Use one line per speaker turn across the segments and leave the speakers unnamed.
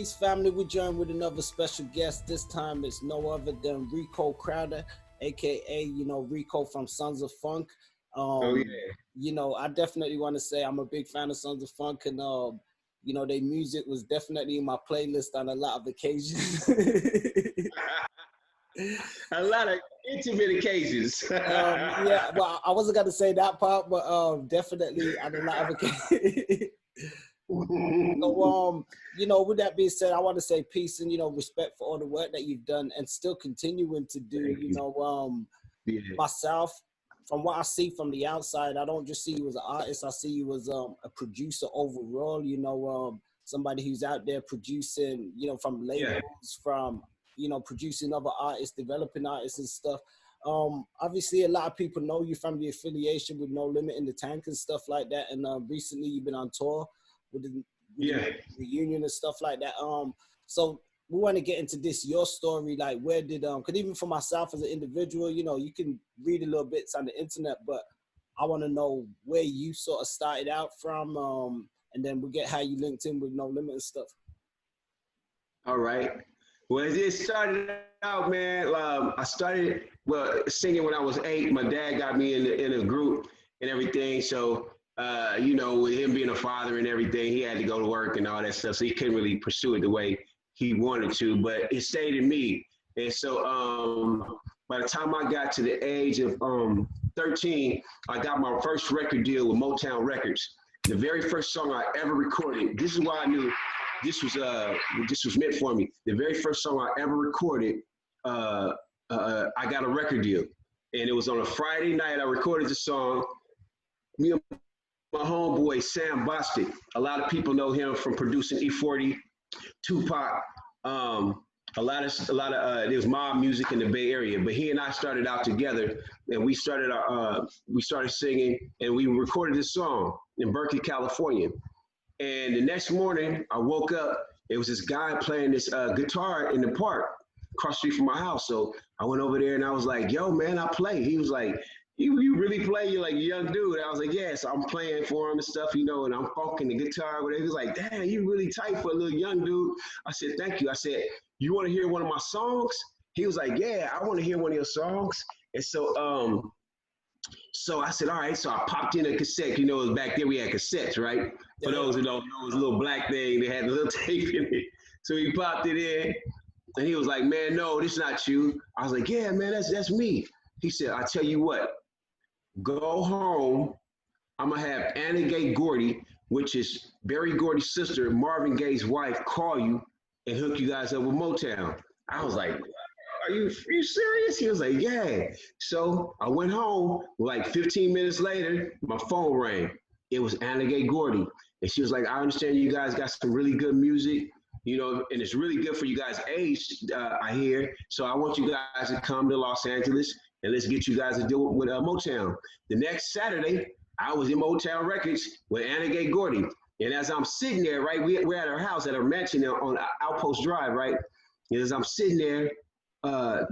Peace, family. We join with another special guest. This time it's no other than RICO Crowder, aka RICO from Sons of Funk.
Oh yeah.
I definitely want to say I'm a big fan of Sons of Funk, and their music was definitely in my playlist on a lot of occasions.
A lot of intimate occasions.
Yeah, well, I wasn't gonna say that part, but definitely on a lot of occasions. So, with that being said, I want to say peace and, respect for all the work that you've done and still continuing to do.
Yeah.
Myself, from what I see from the outside, I don't just see you as an artist. I see you as a producer overall, somebody who's out there producing, from labels, from, producing other artists, developing artists and stuff. Obviously, a lot of people know you from the affiliation with No Limit in the Tank and stuff like that. And recently you've been on tour with the reunion and stuff like that. So we want to get into this, your story, like where did, because even for myself as an individual, you can read a little bits on the internet, but I want to know where you sort of started out from, and then we'll get how you linked in with No Limit and stuff.
All right. Well, it started out, man. I started singing when I was 8. My dad got me in a group and everything. So, with him being a father and everything, he had to go to work and all that stuff. So he couldn't really pursue it the way he wanted to, but it stayed in me. And so by the time I got to the age of 13, I got my first record deal with Motown Records. The very first song I ever recorded, this is why I knew this was meant for me. The very first song I ever recorded, I got a record deal. And it was on a Friday night. I recorded the song. Me and my homeboy, Sam Bostic. A lot of people know him from producing E40, Tupac, there was mob music in the Bay Area, but he and I started out together, and we started singing, and we recorded this song in Berkeley, California. And the next morning, I woke up. It was this guy playing this guitar in the park across the street from my house. So I went over there and I was like, "Yo, man, I play." He was like, "You really play? You're like a young dude." I was like, "Yeah." So I'm playing for him and stuff, and I'm funking the guitar. Whatever. He was like, "Damn, you really tight for a little young dude." I said, "Thank you." I said, "You want to hear one of my songs?" He was like, "Yeah, I want to hear one of your songs." And so I said, all right. So I popped in a cassette. It was back then we had cassettes, right? For those who don't know, it was a little black thing. They had a little tape in it. So he popped it in, and he was like, "Man, no, this is not you." I was like, "Yeah, man, that's me." He said, "I tell you what, go home. I'm going to have Anna Gay Gordy, which is Berry Gordy's sister, Marvin Gaye's wife, call you and hook you guys up with Motown." I was like, are you serious? He was like, "Yeah." So I went home. Like 15 minutes later, my phone rang. It was Anna Gay Gordy. And she was like, "I understand you guys got some really good music, and it's really good for you guys' age, I hear. So I want you guys to come to Los Angeles and let's get you guys to deal with Motown." The next Saturday, I was in Motown Records with Anna Gay Gordy. And as I'm sitting there, right, we're at her house, at her mansion on Outpost Drive, right? And as I'm sitting there,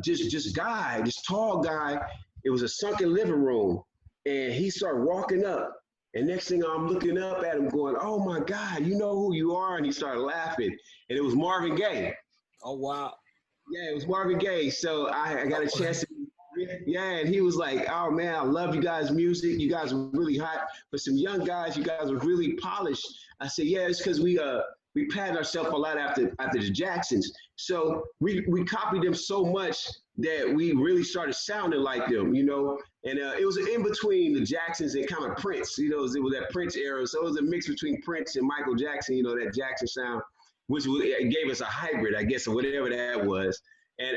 this tall guy, it was a sunken living room. And he started walking up. And next thing I'm looking up at him going, "Oh my God, you know who you are?" And he started laughing. And it was Marvin Gaye.
Oh, wow.
Yeah, it was Marvin Gaye. So I got a chance to, yeah, and he was like, "Oh man, I love you guys' music. You guys were really hot. For some young guys, you guys were really polished." I said, "Yeah, it's because we patted ourselves a lot after the Jacksons. So we copied them so much that we really started sounding like them, And it was in between the Jacksons and kind of Prince, it was that Prince era. So it was a mix between Prince and Michael Jackson, that Jackson sound, which gave us a hybrid, I guess, or whatever that was. And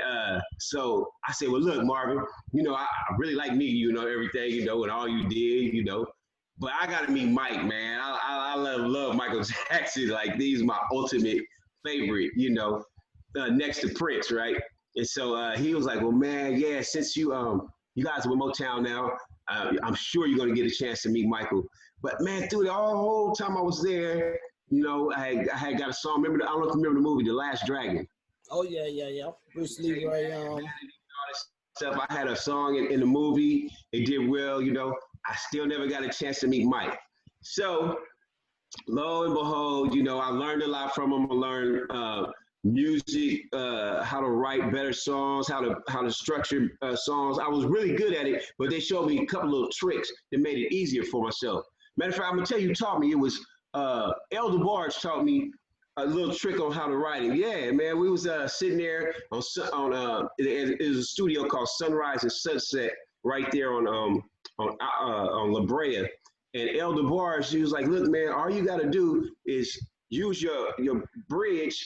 so I said, "Well, look, Marvin, I really like me, everything, and all you did, but I got to meet Mike, man. I love Michael Jackson. Like, he's my ultimate favorite, next to Prince, right?" And so he was like, "Well, man, yeah, since you guys are with Motown now, I'm sure you're going to get a chance to meet Michael." But man, through the whole time I was there, I had got a song. I don't know if you remember the movie, The Last Dragon.
Oh, yeah. Bruce Leroy.
Stuff. I had a song in the movie. It did well, I still never got a chance to meet Mike. So lo and behold, you know, I learned a lot from them. I learned music, how to write better songs, how to structure songs. I was really good at it, but they showed me a couple little tricks that made it easier for myself. Matter of fact, I'm gonna tell you, who taught me. It was Elder Barge taught me a little trick on how to write it. Yeah, man, we was sitting there it was a studio called Sunrise and Sunset right there on La Brea. And Elder Barge, she was like, "Look, man, all you got to do is use your bridge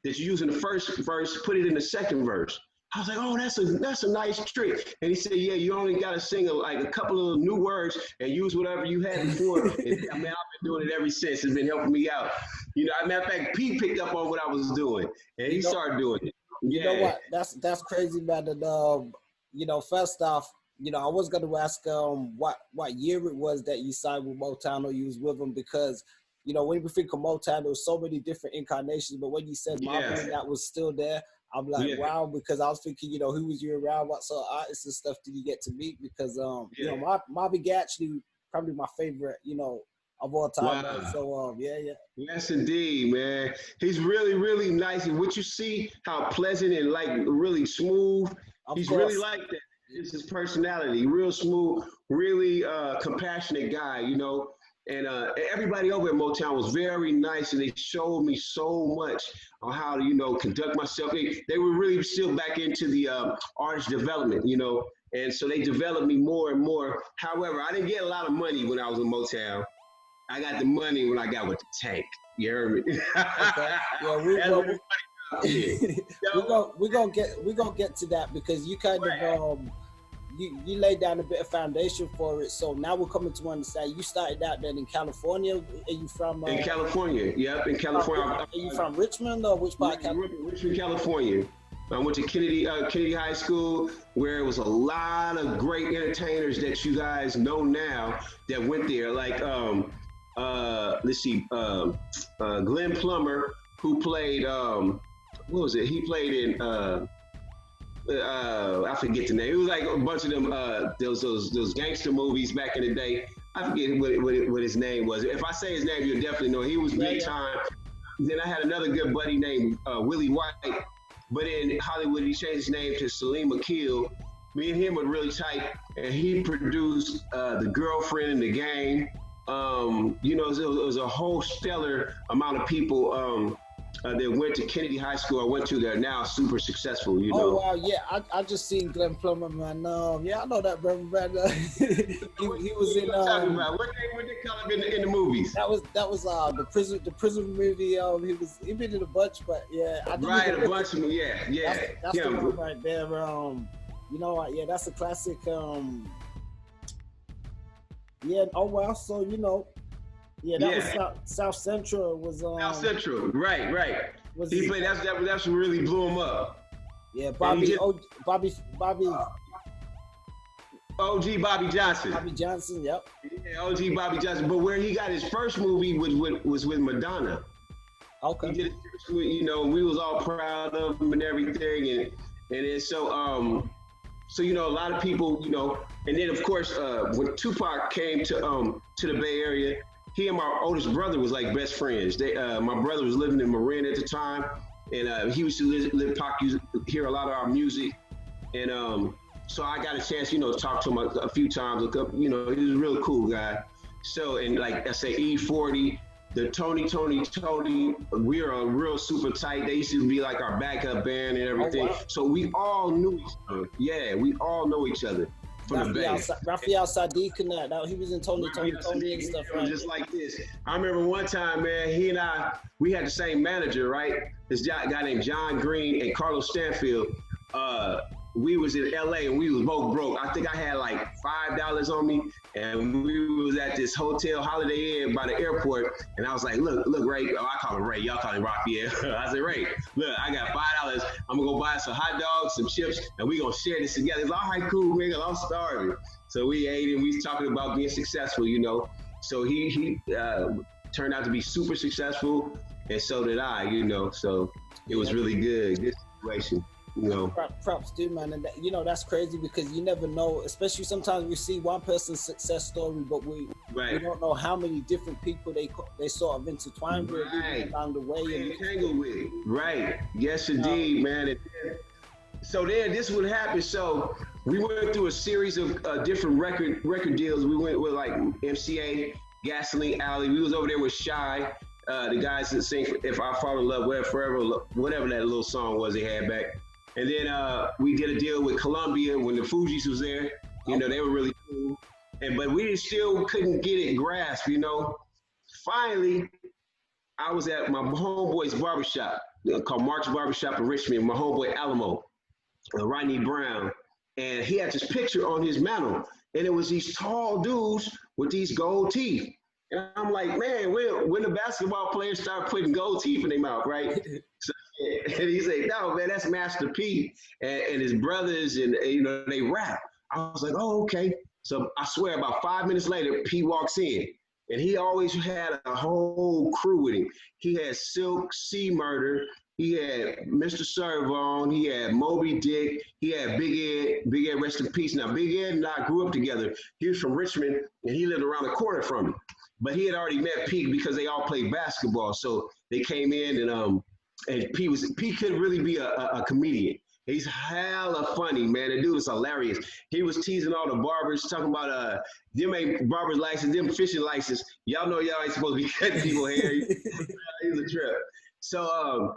that you use in the first verse, put it in the second verse." I was like, "Oh, that's a nice trick." And he said, "Yeah, you only got to sing like a couple of new words and use whatever you had before." And, I mean, I've been doing it ever since. It's been helping me out. You know, as a matter of fact, Pete picked up on what I was doing, and he started doing it.
You know what? That's crazy, man. That you know, first off, you know, I was going to ask what year it was that you signed with Motown or you was with them, because, you know, when we think of Motown, there was so many different incarnations, but when you said Marvin, that was still there, I'm like, wow, because I was thinking, you know, who was you around? What sort of artists and stuff did you get to meet? Because, you know, Marvin Gaye actually probably my favorite, you know, of all time. Wow. So, yeah.
Yes, indeed, man. He's really, really nice. And what you see, how pleasant and like really smooth, he's really like that. It's his personality, real smooth, really compassionate guy, you know. And everybody over at Motown was very nice, and they showed me so much on how to, you know, conduct myself. They were really still back into the artist development, you know, and so they developed me more and more. However, I didn't get a lot of money when I was in Motown. I got the money when I got with the Tank. You heard me?
Okay. Yeah, we're gonna get to that, because you kind of you laid down a bit of foundation for it. So now we're coming to understand. You started out then in California. Are you from?
In California, yep, in California.
Are you from Richmond or which part of California?
Richmond, California. I went to Kennedy High School, where it was a lot of great entertainers that you guys know now that went there. Like, let's see, Glenn Plummer, who played, what was it? He played in. I forget the name. It was like a bunch of them, those gangster movies back in the day. I forget what his name was. If I say his name, you'll definitely know. He was big time. Then I had another good buddy named Willie White, but in Hollywood, he changed his name to Salim Akil. Me and him were really tight, and he produced The Girlfriend in the Game. You know, it was a whole stellar amount of people that went to Kennedy High School. I went to. They're now super successful, you know.
Oh wow, yeah, I just seen Glenn Plummer, man. Yeah, I know that brother, man. he was in.
Talking about what they call him in the movies?
That was the prison movie. He been in a bunch, but yeah,
I right, a bunch of them. Yeah.
That's the one right there. You know what? Yeah, that's a classic. Yeah. Oh well, so you know. Yeah, that was South Central. Was
South Central, right? He played. That's what really blew him up.
Yeah, Bobby. OG Bobby
Johnson.
Bobby Johnson, yep.
Yeah, OG Bobby Johnson. But where he got his first movie was with Madonna.
Okay.
He did it, you know, we was all proud of him and everything, and then so you know, a lot of people, you know, and then of course when Tupac came to the Bay Area. He and my oldest brother was like best friends. My brother was living in Marin at the time, and he used to live Pac, used to hear a lot of our music, and so I got a chance, you know, to talk to him a few times. You know, he was a real cool guy. So, and like I say, E40, the Tony, we are a real super tight. They used to be like our backup band and everything. Oh, wow. So we all knew each other. Yeah, we all know each other.
Raphael Sadiq and that. He was in Tony and stuff, right?
Just like this. I remember one time, man, he and we had the same manager, right? This guy named John Green and Carlos Stanfield. We was in LA and we was both broke. I think I had like $5 on me, and we was at this hotel, Holiday Inn by the airport. And I was like, look, Ray. Oh, I call him Ray. Y'all call him Raphael. I said, Ray, look, I got $5. I'm gonna go buy some hot dogs, some chips, and we gonna share this together. He's like, all right, cool, man. I'm starving. So we ate and we was talking about being successful, you know. So he turned out to be super successful, and so did I, you know. So it was really good situation. you know.
Props do, man. And that, you know, that's crazy because you never know, especially sometimes we see one person's success story, but we don't know how many different people they sort of intertwine with along the way. And
tangle with. Right. Yes, indeed, man. And so then this would happen. So we went through a series of different record deals. We went with like MCA, Gasoline Alley. We was over there with Shy, the guys that sing "If I Fall in Love Forever," whatever that little song was they had back. And then we did a deal with Columbia when the Fugees was there. You know, they were really cool. But we still couldn't get it grasped, you know. Finally, I was at my homeboy's barbershop called Mark's Barbershop in Richmond, my homeboy Alamo, Rodney Brown. And he had this picture on his mantle. And it was these tall dudes with these gold teeth. And I'm like, man, when the basketball players start putting gold teeth in their mouth, right? So, and he said, no, man, that's Master P and his brothers, and you know, they rap. I was like, oh, okay. So I swear about 5 minutes later, P walks in. And he always had a whole crew with him. He had Silk, C-Murder, he had Mr. Servon, he had Moby Dick, he had Big Ed, rest in peace. Now, Big Ed and I grew up together. He was from Richmond, and he lived around the corner from me. But he had already met P because they all played basketball. So they came in, and P could really be a comedian. He's hella funny, man. The dude was hilarious. He was teasing all the barbers, talking about them ain't barber's license, them fishing license. Y'all know y'all ain't supposed to be cutting people hair. He was a trip. So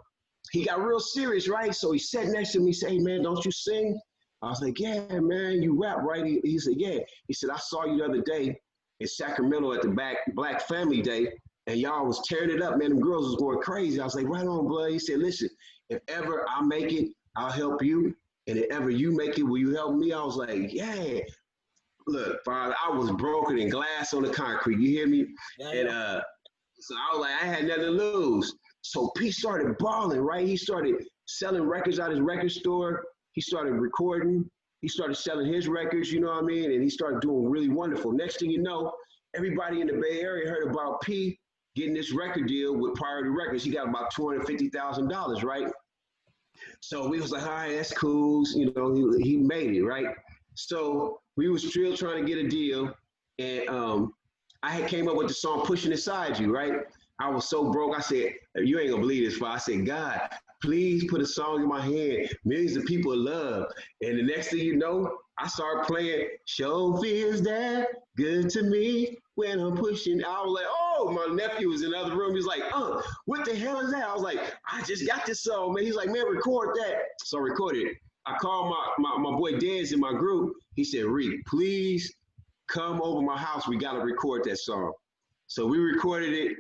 he got real serious, right? So he sat next to me, said, hey, man, don't you sing? I was like, yeah, man, you rap, right? He said, yeah. He said, I saw you the other day in Sacramento at the Black Family Day, and y'all was tearing it up, man. Them girls was going crazy. I was like, right on, blood. He said, listen, if ever I make it, I'll help you. And if ever you make it, will you help me? I was like, yeah. Look, Father, I was broken in glass on the concrete. You hear me? Yeah, and so I was like, I had nothing to lose. So P started balling, right? He started selling records out his record store. He started recording. He started selling his records, you know what I mean? And he started doing really wonderful. Next thing you know, everybody in the Bay Area heard about P getting this record deal with Priority Records. He got about $250,000, right? So we was like, all right, that's cool. You know, he made it, right? So we was still trying to get a deal. And I had came up with the song Pushing Inside You, right? I was so broke. I said, you ain't gonna believe this, but I said, God, please put a song in my hand millions of people love. And the next thing you know, I started playing Show Feels That Good to Me when I'm pushing. I was like, oh, my nephew was in the other room. He was like, what the hell is that? I was like, I just got this song, man. He's like, man, record that. So I recorded it. I called my boy Dez in my group. He said, Reek, please come over my house. We got to record that song. So we recorded it.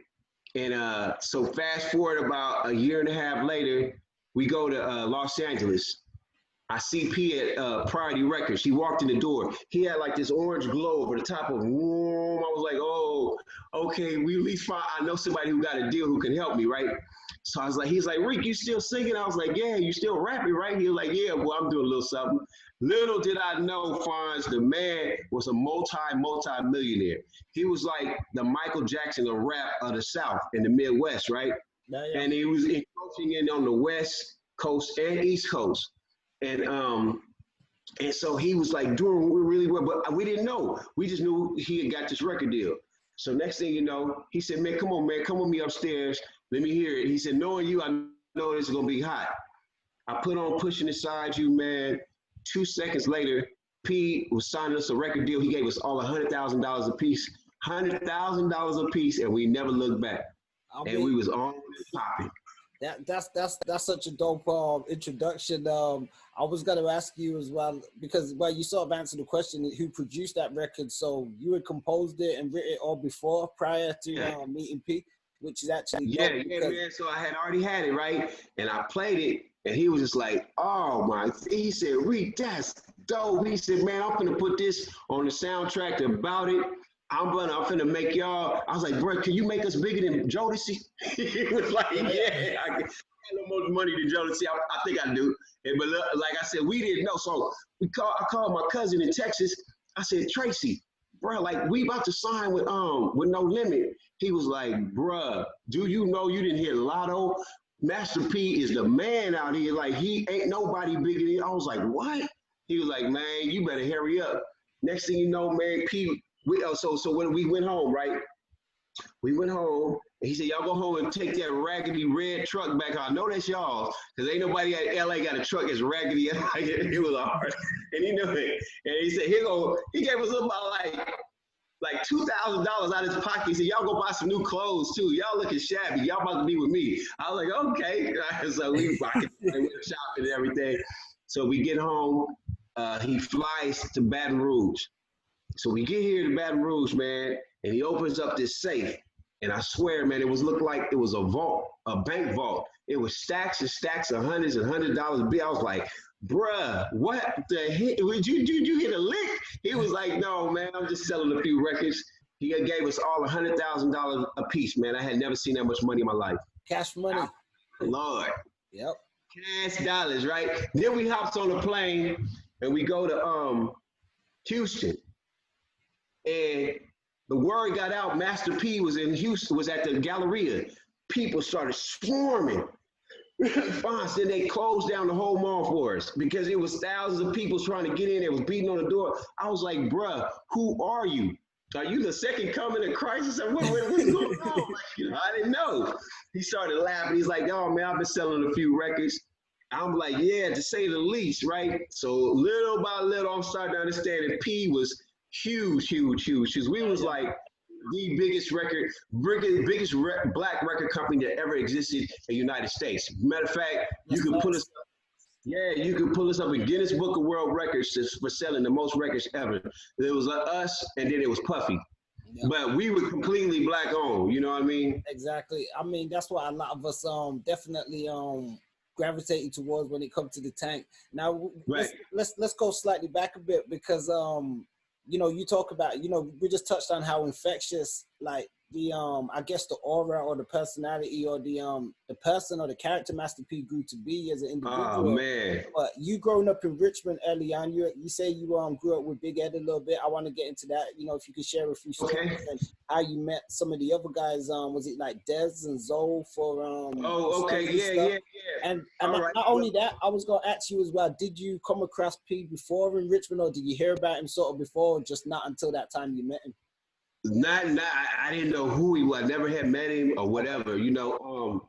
And so fast forward about a year and a half later, we go to Los Angeles. I see P at Priority Records. He walked in the door. He had like this orange glow over the top of him. I was like, oh, okay, we at least find, I know somebody who got a deal who can help me, right? So I was like, he's like, Rick, you still singing? I was like, yeah, you still rapping, right? He was like, yeah, well, I'm doing a little something. Little did I know, Fonz, the man was a multi-millionaire. He was like the Michael Jackson of rap of the South in the Midwest, right? Yeah. And he was encroaching in on the West Coast and East Coast. And so he was like doing really well, but we didn't know. We just knew he had got this record deal. So next thing you know, he said, man, come on, man, come with me upstairs. Let me hear it. He said, knowing you, I know this is going to be hot. I put on Pushing Inside You, man. 2 seconds later, P was signing us a record deal. He gave us all $100,000 a piece, $100,000 a piece, and we never looked back. And we was on popping.
That's such a dope introduction. I was gonna ask you as well because you sort of answered the question who produced that record. So you had composed it and written it all before prior to meeting P, which is actually
man. So I had already had it right, and I played it, and he was just like, "Oh my!" He said, "Reek, that's dope." He said, "Man, I'm gonna put this on the soundtrack about it. I'm finna make y'all." I was like, bro, can you make us bigger than Jodeci? He was like, yeah, I got no more money than Jodeci. I think I do. But like I said, we didn't know. So I called my cousin in Texas. I said, Tracy, bro, like we about to sign with No Limit. He was like, bruh, do you know you didn't hit Lotto? Master P is the man out here. Like, he ain't nobody bigger than. I was like, what? He was like, man, you better hurry up. Next thing you know, man, P. So when we went home, right? We went home, and he said, y'all go home and take that raggedy red truck back. I know that's y'all, because ain't nobody at LA got a truck as raggedy as it was hard. And he knew it. And he said, he gave us about like $2,000 out of his pocket. He said, y'all go buy some new clothes too. Y'all looking shabby. Y'all about to be with me. I was like, okay. So we rocking, shopping and everything. So we get home. He flies to Baton Rouge. So we get here to Baton Rouge, man, and he opens up this safe. And I swear, man, it looked like it was a vault, a bank vault. It was stacks and stacks of hundreds and $100 bills. I was like, bruh, what the heck? Did you hit a lick? He was like, no, man, I'm just selling a few records. He gave us all $100,000 a piece, man. I had never seen that much money in my life.
Cash money.
Lord.
Yep.
Cash dollars, right? Then we hopped on a plane and we go to Houston. And the word got out, Master P was in Houston, was at the Galleria. People started swarming. Fonz, then they closed down the whole mall for us because it was thousands of people trying to get in. It was beating on the door. I was like, bruh, who are you? Are you the second coming of Christ? I said, what's going on? Like, I didn't know. He started laughing. He's like, oh, man, I've been selling a few records. I'm like, yeah, to say the least, right? So little by little, I'm starting to understand that P was huge. We was like the biggest black record company that ever existed in the United States. Matter of fact, you could pull us up. Yeah, you could pull us up in Guinness Book of World Records for selling the most records ever. It was us, and then it was Puffy. Yep. But we were completely black owned. You know what I mean?
Exactly. I mean, that's why a lot of us definitely gravitating towards when it comes to the tank. Now, right. let's go slightly back a bit because you know, you talk about, you know, we just touched on how infectious, like the I guess the aura or the personality or the person or the character Master P grew to be as an individual.
Oh man!
But you growing up in Richmond early on, you say you grew up with Big Ed a little bit. I want to get into that. You know, if you could share a few stories and how you met some of the other guys. Was it like Dez and Zoe for
Oh, okay, yeah.
And right. Not only that, I was gonna ask you as well. Did you come across P before in Richmond, or did you hear about him sort of before, or just not until that time you met him?
I didn't know who he was. I never had met him or whatever, you know.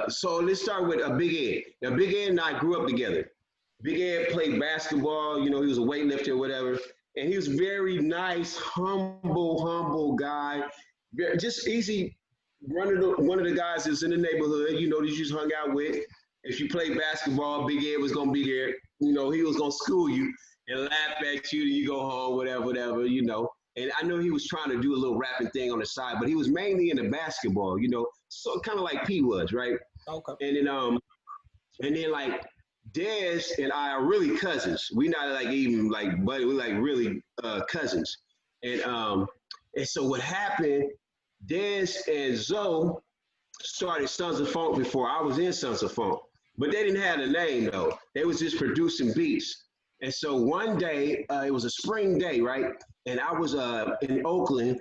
So let's start with Big Ed. Now, Big Ed and I grew up together. Big Ed played basketball, you know, he was a weightlifter or whatever. And he was very nice, humble guy. Just easy. One of the guys that's in the neighborhood, you know, that you just hung out with. If you played basketball, Big Ed was going to be there. You know, he was going to school you and laugh at you, and you go home, whatever, you know. And I know he was trying to do a little rapping thing on the side, but he was mainly into basketball, you know, so kind of like P was, right?
Okay.
And then like Dez and I are really cousins. We not like even like buddy, we like really cousins. And so what happened, Dez and Zoe started Sons of Funk before I was in Sons of Funk, but they didn't have a name though. They was just producing beats. And so one day, it was a spring day, right? And I was in Oakland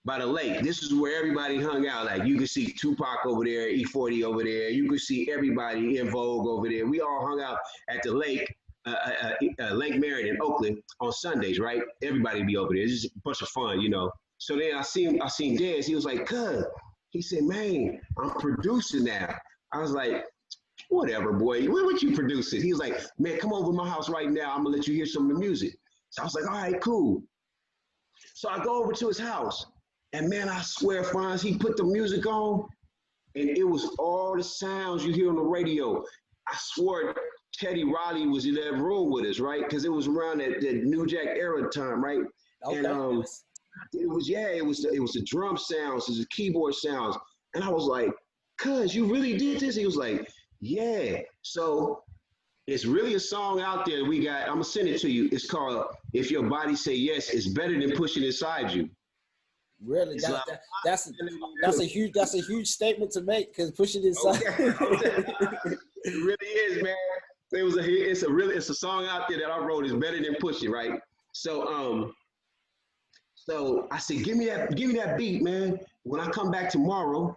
by the lake. This is where everybody hung out. Like you could see Tupac over there, E40 over there. You could see everybody in Vogue over there. We all hung out at the lake, Lake Merritt in Oakland on Sundays, right? Everybody be over there. It's just a bunch of fun, you know. So then I seen Dez. He was like, "Cuz," he said, "Man, I'm producing now." I was like, "Whatever, boy. What you producing?" He was like, "Man, come over to my house right now. I'm gonna let you hear some of the music." So I was like, "All right, cool." So I go over to his house, and man, I swear, Fonz, he put the music on, and it was all the sounds you hear on the radio. I swore Teddy Riley was in that room with us, right? Because it was around that New Jack era time, right? Okay. And it was the drum sounds, it was the keyboard sounds, and I was like, "Cuz, you really did this?" He was like, "Yeah." So it's really a song out there we got. I'm gonna send it to you. It's called "If Your Body Say Yes." It's better than pushing inside you.
Really, that's a huge statement to make because pushing inside.
Okay. It really is, man. It's a song out there that I wrote. It's better than pushing, right? So so I said, give me that beat, man. When I come back tomorrow,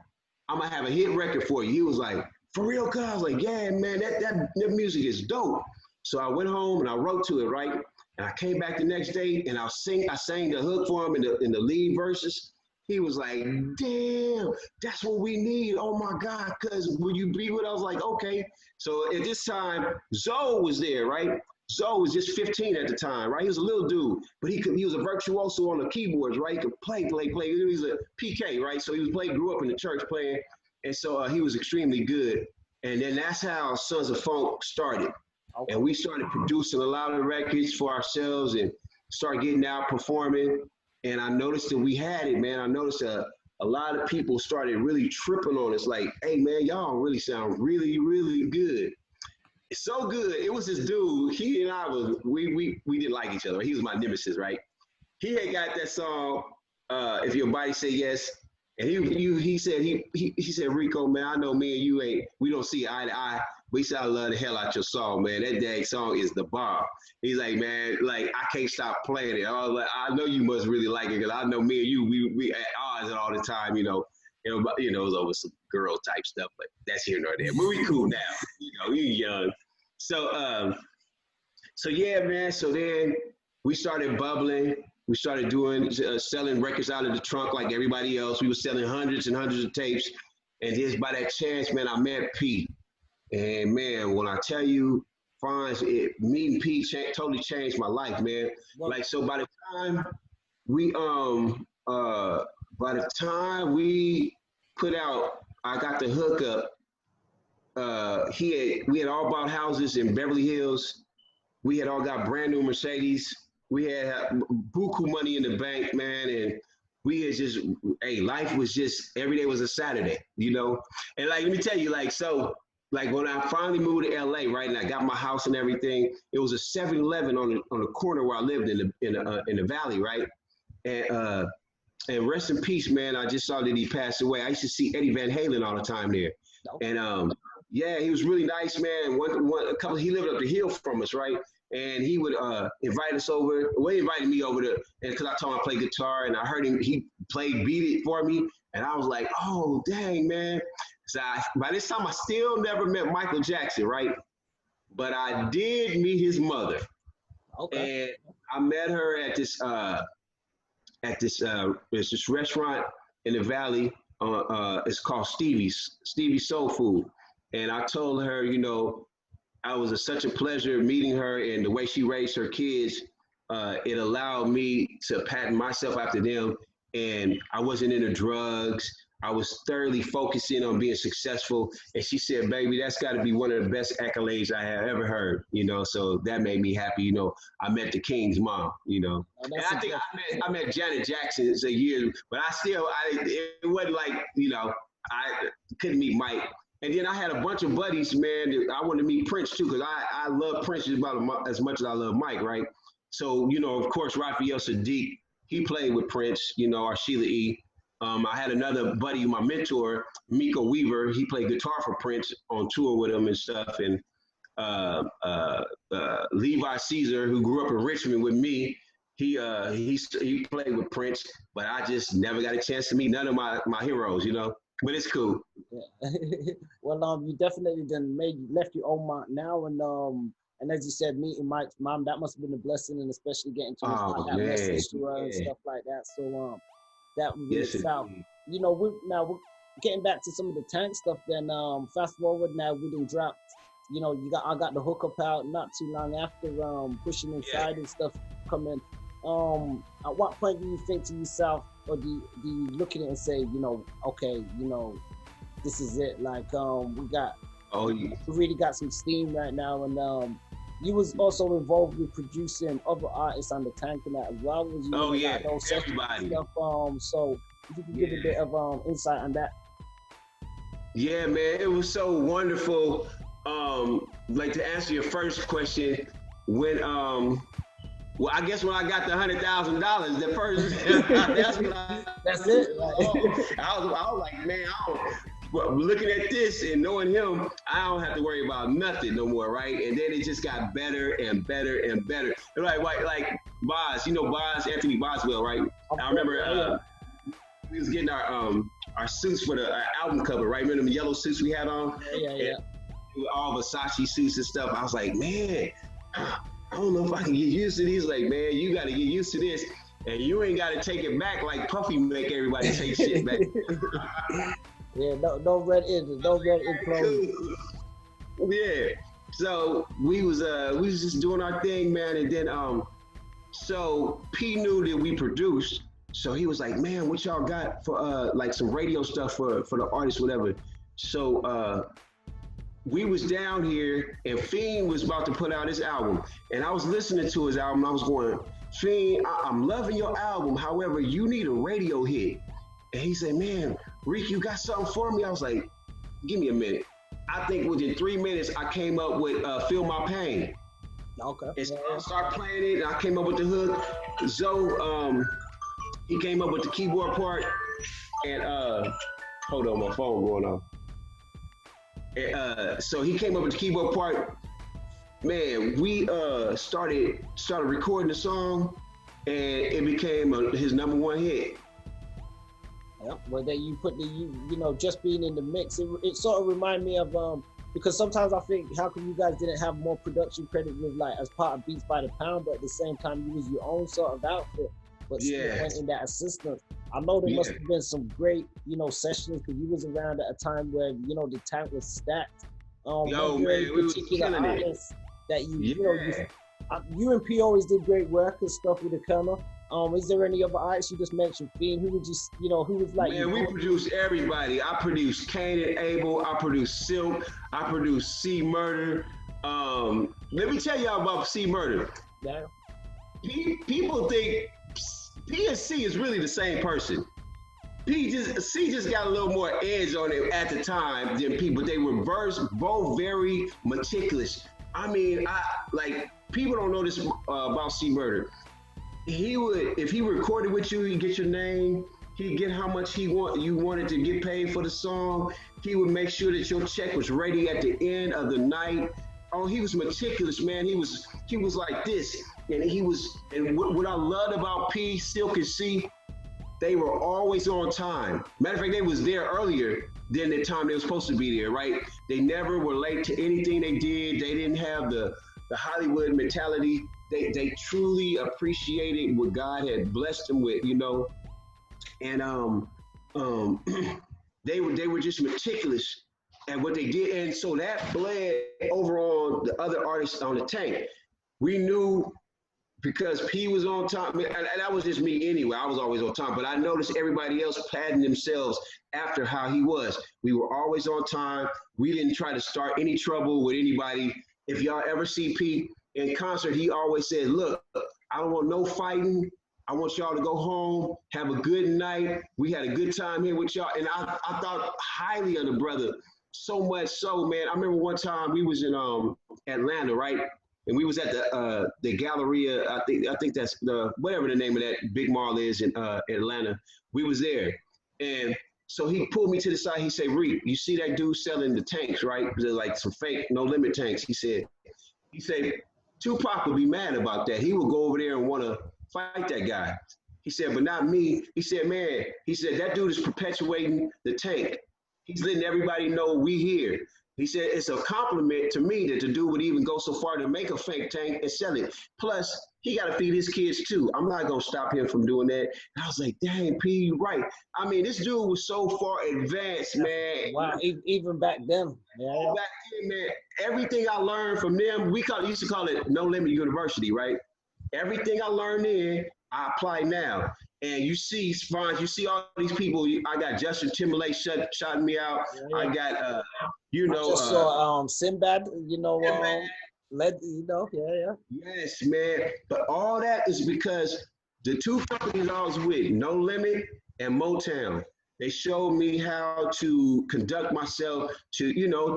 I'm gonna have a hit record for you. He was like, for real, cuz? I was like, yeah, man, that music is dope. So I went home and I wrote to it, right? And I came back the next day and I sang the hook for him in the lead verses. He was like, damn, that's what we need. Oh my God, cuz will you be with us? I was like, okay. So at this time, Zoe was there, right? Zoe was just 15 at the time, right? He was a little dude, but he was a virtuoso on the keyboards, right? He could play. He was a PK, right? So grew up in the church playing. And so he was extremely good. And then that's how Sons of Funk started. Okay. And we started producing a lot of records for ourselves and started getting out performing. And I noticed that we had it, man. I noticed a lot of people started really tripping on us, like, hey, man, y'all really sound really, really good. It's so good. It was this dude, he and I we didn't like each other. He was my nemesis, right? He had got that song, If Your Body Say Yes. And he said, Rico, man, I know me and you we don't see eye to eye, but he said, I love the hell out your song, man. That dang song is the bomb. He's like, man, like, I can't stop playing it. I was like, I know you must really like it, because I know me and you, we at odds all the time, you know, it was over some girl type stuff, but that's here nor there. But we cool now, we young. So yeah, man. So then we started bubbling. We started doing selling records out of the trunk like everybody else. We were selling hundreds and hundreds of tapes. And just by that chance, man, I met P. And man, when I tell you, Fonz, meeting P totally changed my life, man. Like, so by the time we put out, I got the hookup. We had all bought houses in Beverly Hills. We had all got brand new Mercedes. We had buku money in the bank, man, and we had just, life was just, every day was a Saturday, And like, let me tell you, like when I finally moved to LA, right, and I got my house and everything, it was a 7-Eleven on the corner where I lived in the valley, right, and rest in peace, man. I just saw that he passed away. I used to see Eddie Van Halen all the time there, and yeah, he was really nice, man. He lived up the hill from us, right. And he would invite us over. Well, he invited me over because I told him I play guitar, and I heard him. He played Beat It for me, and I was like, "Oh, dang, man!" So by this time, I still never met Michael Jackson, right? But I did meet his mother, and I met her at this restaurant in the Valley. It's called Stevie's Soul Food, and I told her, it was such a pleasure meeting her, and the way she raised her kids, it allowed me to pattern myself after them. And I wasn't into drugs. I was thoroughly focusing on being successful. And she said, baby, that's got to be one of the best accolades I have ever heard, so that made me happy. I met the King's mom, and I think I met Janet Jackson a year, but it wasn't like, I couldn't meet Mike. And then I had a bunch of buddies, man. I wanted to meet Prince too, because I love Prince about as much as I love Mike, right? So, of course, Raphael Sadiq, he played with Prince, or Sheila E. I had another buddy, my mentor, Miko Weaver. He played guitar for Prince on tour with him and stuff. And Levi Caesar, who grew up in Richmond with me, he played with Prince, but I just never got a chance to meet none of my heroes, But it's cool.
Yeah. Well, you definitely left your own mark now, and as you said, meeting Mike's mom, that must have been a blessing, and especially getting to that message to her and stuff like that. So that really felt. We're getting back to some of the Tank stuff. Then fast forward now, we done dropped. I got the hookup out not too long after Pushing Inside and stuff coming. At what point do you think to yourself, or do you look at it and say, okay, this is it? Like, we really got some steam right now, and you was also involved with producing other artists on the Tank and that as well.
Everybody.
Stuff, so if you could give a bit of insight on that.
Yeah, man, it was so wonderful. Like, to answer your first question, when well, I guess when I got the $100,000, the first, that's it. I was like, man, looking at this and knowing him, I don't have to worry about nothing no more, right? And then it just got better and better and better. Like Boz, Boz, Anthony Boswell, right? I remember we was getting our our suits for the album cover, right? Remember the yellow suits we had on?
Yeah.
All Versace suits and stuff. I was like, man, I don't know if I can get used to these. Like, man, you got to get used to this. And you ain't got to take it back like Puffy make everybody take shit back.
Yeah, no red ink clothes.
Yeah. So we was just doing our thing, man. And then so P knew that we produced. So he was like, man, what y'all got for like some radio stuff for the artists, whatever. So we was down here and Fiend was about to put out his album. And I was listening to his album. I was going, Fiend, I'm loving your album. However, you need a radio hit. And he said, man, Rick, you got something for me? I was like, give me a minute. I think within 3 minutes, I came up with Feel My Pain.
Okay.
And so I started playing it, and I came up with the hook. Zoe, he came up with the keyboard part. And hold on, my phone going on. And, so he came up with the keyboard part. Man, we started recording the song, and it became his #1 hit.
Yep. Well, then you put just being in the mix. It sort of reminded me of because sometimes I think, how come you guys didn't have more production credit with like as part of Beats by the Pound, but at the same time you was your own sort of outfit, but still in that assistance. I know there must have been some great sessions because you was around at a time where the tank was stacked.
Yo, man, we was killing it.
That you and P always did great work and stuff with the Colonel. Is there any other artists you just mentioned, Fiend? Who would who was like?
Man, we produced everybody. I produced Cain and Abel. I produced Silk. I produced C Murder. Let me tell y'all about C Murder.
Yeah.
People think P and C is really the same person. C just got a little more edge on it at the time than P, but they were both very meticulous. I mean, people don't know this about C Murder. He would, if he recorded with you, he'd get your name, he'd get how much you wanted to get paid for the song. He would make sure that your check was ready at the end of the night. Oh, he was meticulous, man. He was like this. And what I loved about P, Silk, and C, they were always on time. Matter of fact, they was there earlier than the time they were supposed to be there, right? They never were late to anything they did. They didn't have the Hollywood mentality. They truly appreciated what God had blessed them with, and they were just meticulous at what they did, and so that bled over on the other artists on the tank. We knew because P was on time, and that was just me anyway. I was always on time, but I noticed everybody else padding themselves after how he was. We were always on time. We didn't try to start any trouble with anybody. If y'all ever see P in concert, he always said, look, I don't want no fighting. I want y'all to go home, have a good night. We had a good time here with y'all. And I thought highly of the brother, so much so, man. I remember one time we was in Atlanta, right? And we was at the Galleria, I think that's whatever the name of that big mall is in Atlanta. We was there. And so he pulled me to the side. He said, Reek, you see that dude selling the tanks, right? They're like some fake No Limit tanks. He said, Tupac would be mad about that. He would go over there and want to fight that guy. He said, but not me. He said, man, that dude is perpetuating the tank. He's letting everybody know we here. He said, it's a compliment to me that the dude would even go so far to make a fake tank and sell it. Plus, he got to feed his kids too. I'm not going to stop him from doing that. And I was like, dang, P, you right. I mean, this dude was so far advanced, man.
Wow, even back then. Yeah.
Back then, man, everything I learned from them, used to call it No Limit University, right? Everything I learned then, I apply now. And you see, Fonz, you see all these people. I got Justin Timberlake shouting me out. Yeah. I got,
I just saw Sinbad, led, yeah.
Yes, man. But all that is because the two companies I was with, No Limit and Motown, they showed me how to conduct myself to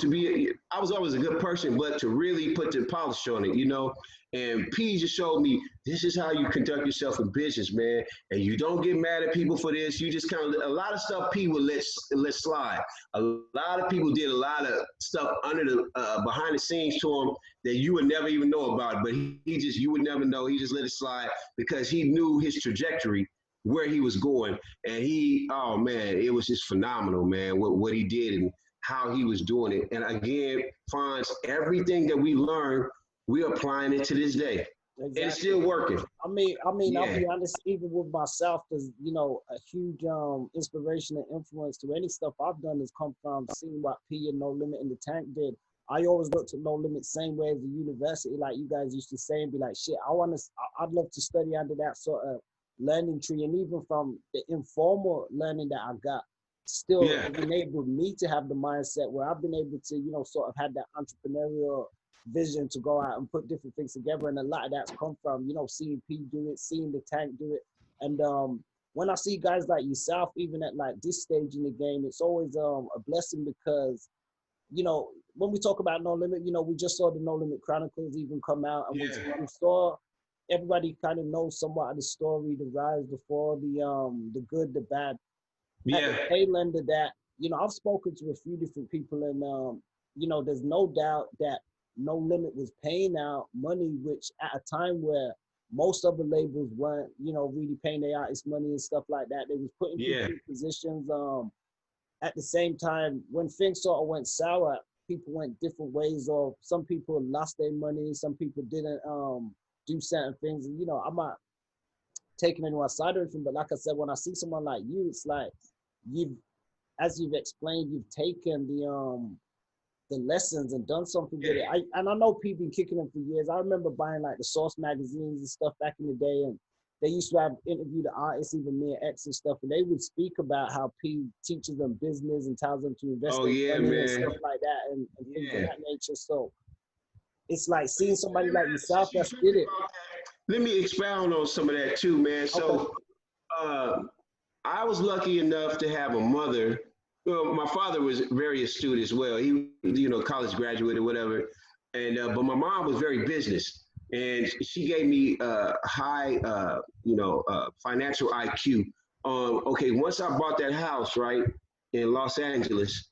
be, I was always a good person, but to really put the polish on it, And P just showed me, this is how you conduct yourself in business, man. And you don't get mad at people for this. You just kind of, a lot of stuff P would let slide. A lot of people did a lot of stuff under the, behind the scenes to him that you would never even know about. But you would never know. He just let it slide because he knew his trajectory. where he was going. And oh man, it was just phenomenal, man, what he did and how he was doing it. And again, Fonz, everything that we learned, we're applying it to this day. Exactly. And it's still working.
I mean, yeah. I'll be honest, even with myself, because, you know, a huge inspiration and influence to any stuff I've done has come from seeing what P and No Limit in the Tank did. I always looked at No Limit same way as the university, like you guys used to say, and be like, shit, I'd love to study under that sort of learning tree. And even from the informal learning that I got, still enabled me to have the mindset where I've been able to, you know, sort of have that entrepreneurial vision to go out and put different things together. And a lot of that's come from, you know, seeing P do it, seeing the Tank do it. And when I see guys like yourself, even at like this stage in the game, it's always a blessing because, you know, when we talk about No Limit, you know, we just saw the No Limit Chronicles even come out, and we saw everybody kind of knows somewhat of the story, the rise, the fall, the good, the bad. At the tail end of that, you know, I've spoken to a few different people, and you know, there's no doubt that No Limit was paying out money, which at a time where most other labels weren't, you know, really paying their artists money and stuff like that. They was putting people in positions. At the same time, when things sort of went sour, people went different ways, or some people lost their money, some people didn't do certain things. And, you know, I'm not taking anyone's side or anything, but like I said, when I see someone like you, it's like as you've explained, you've taken the lessons and done something with it. I know people been kicking them for years. I remember buying like the Source magazines and stuff back in the day, and they used to have interview the artists, even me and X and stuff, and they would speak about how P teaches them business and tells them to invest in money and stuff like that, and things of that nature. So it's like seeing somebody like yourself that's did it.
Let me expound on some of that too, man. So I was lucky enough to have a mother. Well, my father was very astute as well. He, you know, college graduate or whatever. And but my mom was very business, and she gave me high, financial IQ. Okay, once I bought that house, right, in Los Angeles,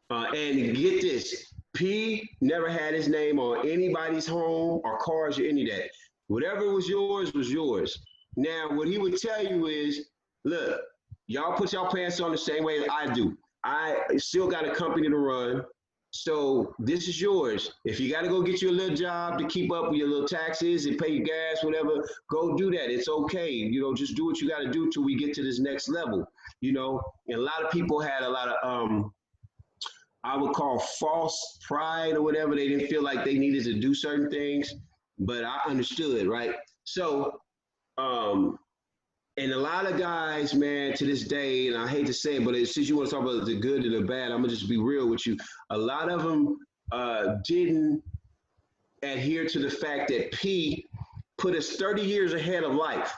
and get this, P never had his name on anybody's home or cars or any of that. Whatever was yours was yours. Now, what he would tell you is, look, y'all put y'all pants on the same way I do. I still got a company to run. So this is yours. If you got to go get you a little job to keep up with your little taxes and pay your gas, whatever, go do that. It's okay. You know, just do what you got to do till we get to this next level. You know, and a lot of people had a lot of, I would call false pride or whatever. They didn't feel like they needed to do certain things, but I understood, right? So, and a lot of guys, man, to this day, and I hate to say it, but since you want to talk about the good and the bad, I'm gonna just be real with you. A lot of them didn't adhere to the fact that P put us 30 years ahead of life.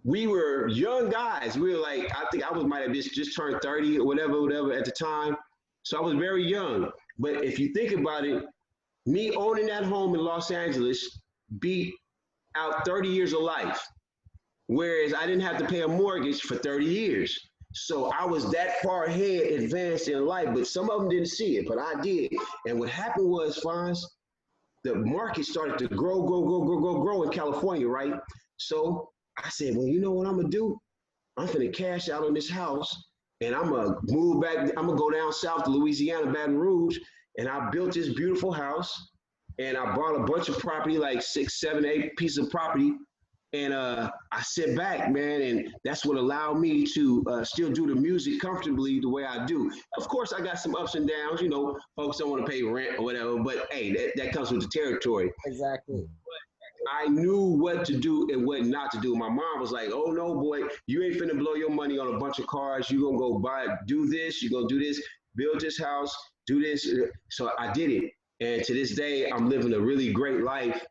We were young guys. We were like, I think I might have just turned 30 or whatever at the time. So I was very young. But if you think about it, me owning that home in Los Angeles beat out 30 years of life. Whereas I didn't have to pay a mortgage for 30 years. So I was that far ahead, advanced in life, but some of them didn't see it, but I did. And what happened was, Fonz, the market started to grow in California, right? So I said, well, you know what I'm gonna do? I'm gonna cash out on this house, and I'm gonna move back. I'm gonna go down south to Louisiana, Baton Rouge, and I built this beautiful house, and I bought a bunch of property, like 6, 7, 8 pieces of property. And I sit back, man, and that's what allowed me to still do the music comfortably the way I do. Of course, I got some ups and downs. You know, folks don't want to pay rent or whatever, but hey, that comes with the territory.
Exactly.
But I knew what to do and what not to do. My mom was like, oh, no, boy, you ain't finna blow your money on a bunch of cars. You gonna go do this, you gonna do this, build this house, do this. So I did it. And to this day, I'm living a really great life.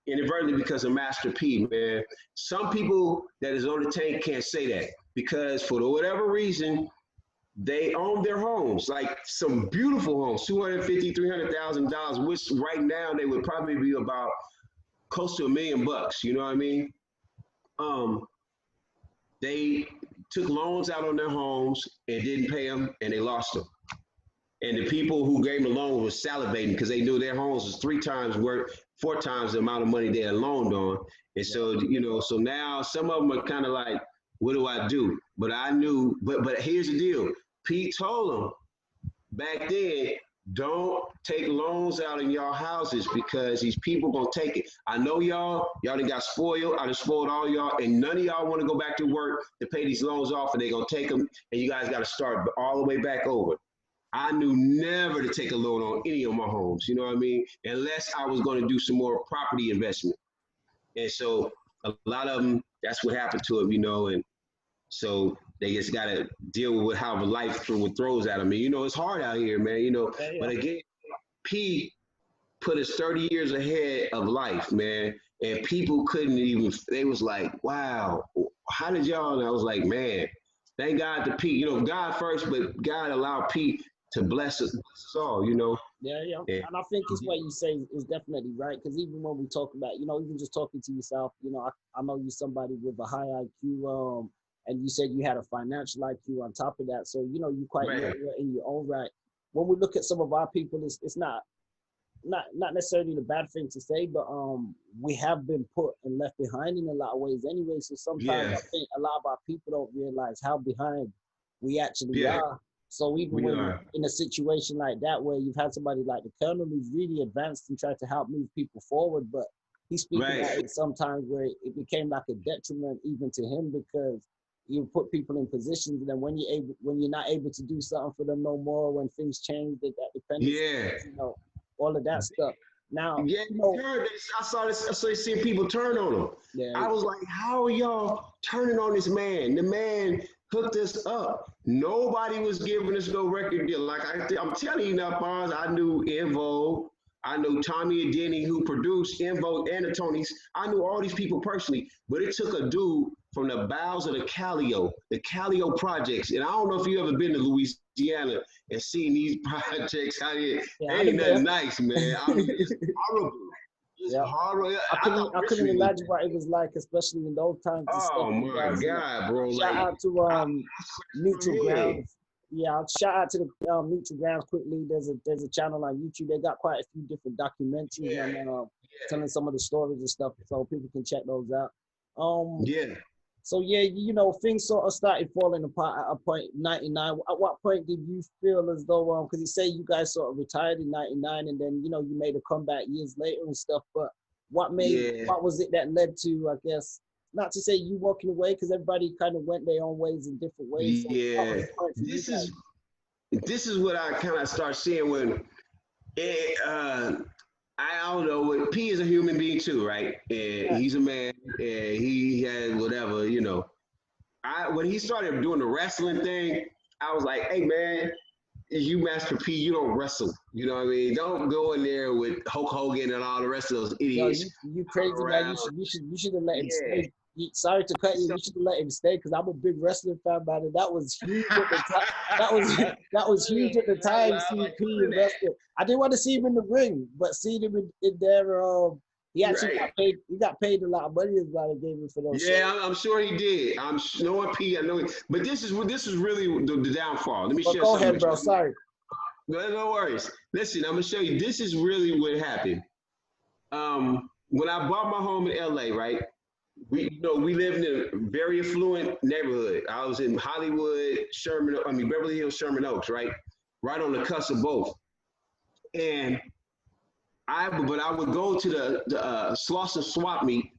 Inadvertently because of Master P, man. Some people that is on the Tank can't say that because for whatever reason, they own their homes, like some beautiful homes, $250,000, $300,000, which right now they would probably be about close to $1 million. You know what I mean? They took loans out on their homes and didn't pay them, and they lost them. And the people who gave them the loan was salivating because they knew their homes was 4 times the amount of money they had loaned on. And so, you know, so now some of them are kind of like, what do I do? But I knew, but here's the deal. Pete told him back then, don't take loans out in y'all houses because these people gonna take it. I know y'all done got spoiled. I done spoiled all y'all, and none of y'all want to go back to work to pay these loans off, and they gonna take them, and you guys got to start all the way back over. I knew never to take a loan on any of my homes, you know what I mean? Unless I was going to do some more property investment. And so a lot of them, that's what happened to them, you know, and so they just got to deal with how life throws at them. And, you know, it's hard out here, man, you know. Yeah. But again, Pete put us 30 years ahead of life, man. And people couldn't even, they was like, wow, how did y'all? And I was like, man, thank God to Pete. You know, God first, but God allowed Pete to bless us all, you know.
Yeah. And I think it's what you say is definitely right. Because even when we talk about, you know, even just talking to yourself, you know, I know you're somebody with a high IQ, and you said you had a financial IQ on top of that. So, you know, you're quite in your own right. When we look at some of our people, it's not necessarily the bad thing to say, but we have been put and left behind in a lot of ways anyway. So sometimes I think a lot of our people don't realize how behind we actually are. So even when in a situation like that, where you've had somebody like the Colonel who's really advanced and tried to help move people forward, but he's speaking about it sometimes where it became like a detriment even to him, because you put people in positions, and then when you're not able to do something for them no more, when things change, that dependency, you know, all of that stuff. Now,
you know, I started seeing people turn on him. Yeah. I was like, how are y'all turning on this man? The man hooked us up. Nobody was giving us no record deal. Like I'm telling you now, Bonds, I knew Invo. I knew Tommy and Denny, who produced Invo and the Tonys. I knew all these people personally, but it took a dude from the bowels of the Callio projects. And I don't know if you ever been to Louisiana and seen these projects out here. Ain't nothing nice, man. I mean, it's horrible. It's horrible.
I couldn't imagine what it was like, especially in those times.
Oh my God, bro.
Shout out to Neutral Grounds. Yeah, shout out to the Neutral Grounds quickly. There's a channel on YouTube. They got quite a few different documentaries and telling some of the stories and stuff, so people can check those out. So yeah, you know, things sort of started falling apart at a point, 99. At what point did you feel as though, because you say you guys sort of retired in 99, and then, you know, you made a comeback years later and stuff, but what was it that led to, I guess, not to say you walking away, because everybody kind of went their own ways in different ways. So
this is what I kind of start seeing when I don't know. P is a human being too, right? And he's a man, and he had whatever, you know. When he started doing the wrestling thing, I was like, hey man, you Master P, you don't wrestle. You know what I mean? Don't go in there with Hulk Hogan and all the rest of those idiots.
Yo, you crazy man. You should have let him stay. Sorry to cut you. You should have let him stay, because I'm a big wrestling fan about it. That was huge at the time. That was huge at the time. Seeing P and wrestling. I didn't want to see him in the ring, but seeing him in there, he actually got paid. He got paid a lot of money as well. They gave him for those.
Yeah, I'm sure he did. I'm knowing P. I know. But this is really the downfall. Let me share something.
Go ahead, bro. Sorry.
No worries. Listen, I'm gonna show you. This is really what happened. When I bought my home in LA, right? We lived in a very affluent neighborhood. I was in Hollywood, Beverly Hills, Sherman Oaks, right on the cusp of both. And I would go to the Slauson swap meet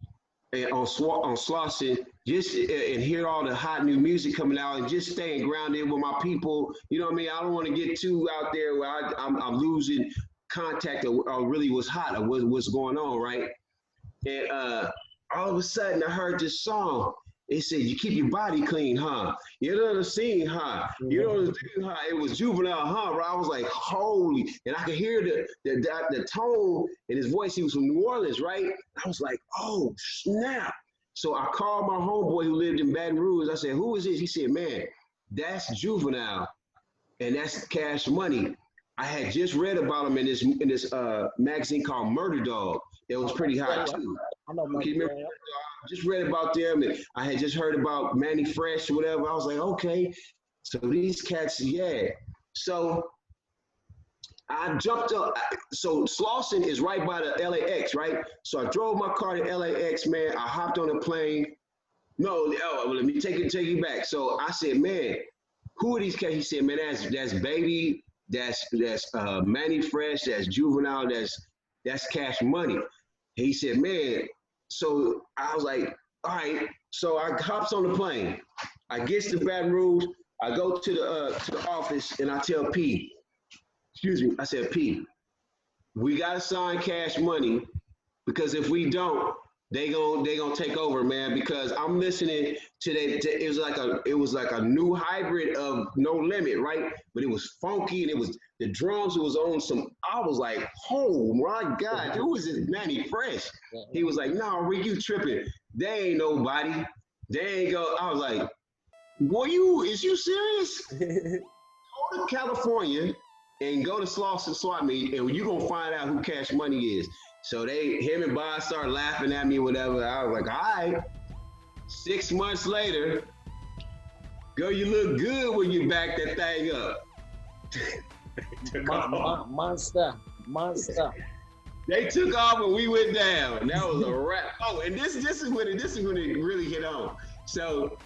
on Slauson just and hear all the hot new music coming out and just staying grounded with my people. You know what I mean? I don't want to get too out there where I'm losing contact of really what's hot or what's going on, right? And all of a sudden, I heard this song. It said, "You keep your body clean, huh? You know the scene, huh? You know the thing, huh?" It was Juvenile, huh? Bro, I was like, holy! And I could hear the tone in his voice. He was from New Orleans, right? I was like, oh snap! So I called my homeboy who lived in Baton Rouge. I said, "Who is this?" He said, "Man, that's Juvenile, and that's Cash Money." I had just read about him in this magazine called Murder Dog. It was pretty hot too.
I know
I just read about them, and I had just heard about Manny Fresh or whatever. I was like, okay, so these cats, yeah. So I jumped up. So Slauson is right by the LAX, right? So I drove my car to LAX, man. I hopped on a plane, No, well, let me take you back. So I said, man, who are these cats? He said, man, that's Baby, that's Manny Fresh, that's Juvenile, that's Cash Money. He said, man. So I was like, all right. So I hops on the plane. I gets to Baton Rouge. I go to the office and I tell P, excuse me, I said, P, we gotta sign Cash Money because if we don't, they gonna take over, man. Because I'm listening to that. It was like a new hybrid of No Limit, right? But it was funky and it was the drums. It was on some. I was like, oh my God, who is this Manny Fresh? He was like, no, Rick, you tripping? They ain't nobody. They ain't go. I was like, boy, is you serious? Go to California and go to Slauson Swap Meet, and you gonna find out who Cash Money is. So him and Bob started laughing at me, whatever. I was like, all right. 6 months later, girl, you look good when you back that thing up.
Monster.
They took off and we went down. That was a wrap. Oh, and this is when it really hit on. So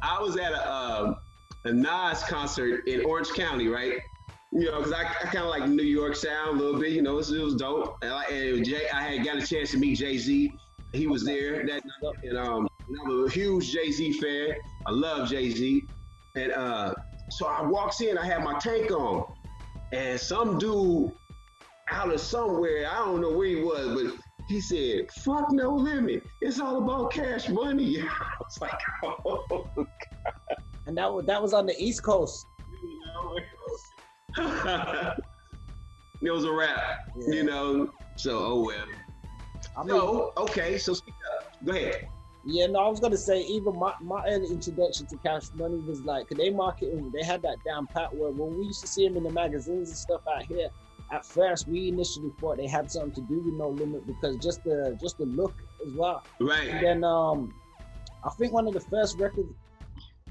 I was at a Nas concert in Orange County, right? You know, because I kind of like New York sound a little bit. You know, it was dope. And I had got a chance to meet Jay-Z. He was there that night, and I'm a huge Jay-Z fan. I love Jay-Z, and so I walks in. I had my tank on, and some dude out of somewhere, I don't know where he was, but he said, "Fuck No Limit. It's all about Cash Money." I was like, "Oh God."
And that was on the East Coast.
It was a wrap, you know. So, oh well. I mean, okay. So, go ahead.
Yeah, no, I was gonna say even my early introduction to Cash Money was like, cause they had that down pat where when we used to see him in the magazines and stuff out here. At first, we initially thought they had something to do with No Limit because just the look as well.
Right.
And then I think one of the first records.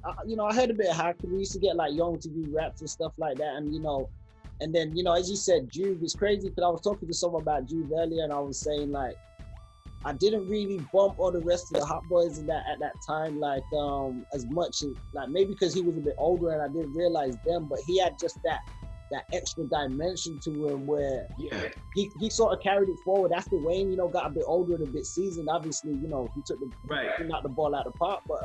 I heard a bit of Hacker. We used to get like Young TV raps and stuff like that, and then as you said, Juve is crazy because I was talking to someone about Juve earlier, and I was saying like I didn't really bump all the rest of the Hot Boys in that at that time like as much as like maybe because he was a bit older and I didn't realize them, but he had just that extra dimension to him where he sort of carried it forward. After Wayne, got a bit older and a bit seasoned. Obviously, he took he knocked the ball out of the park, but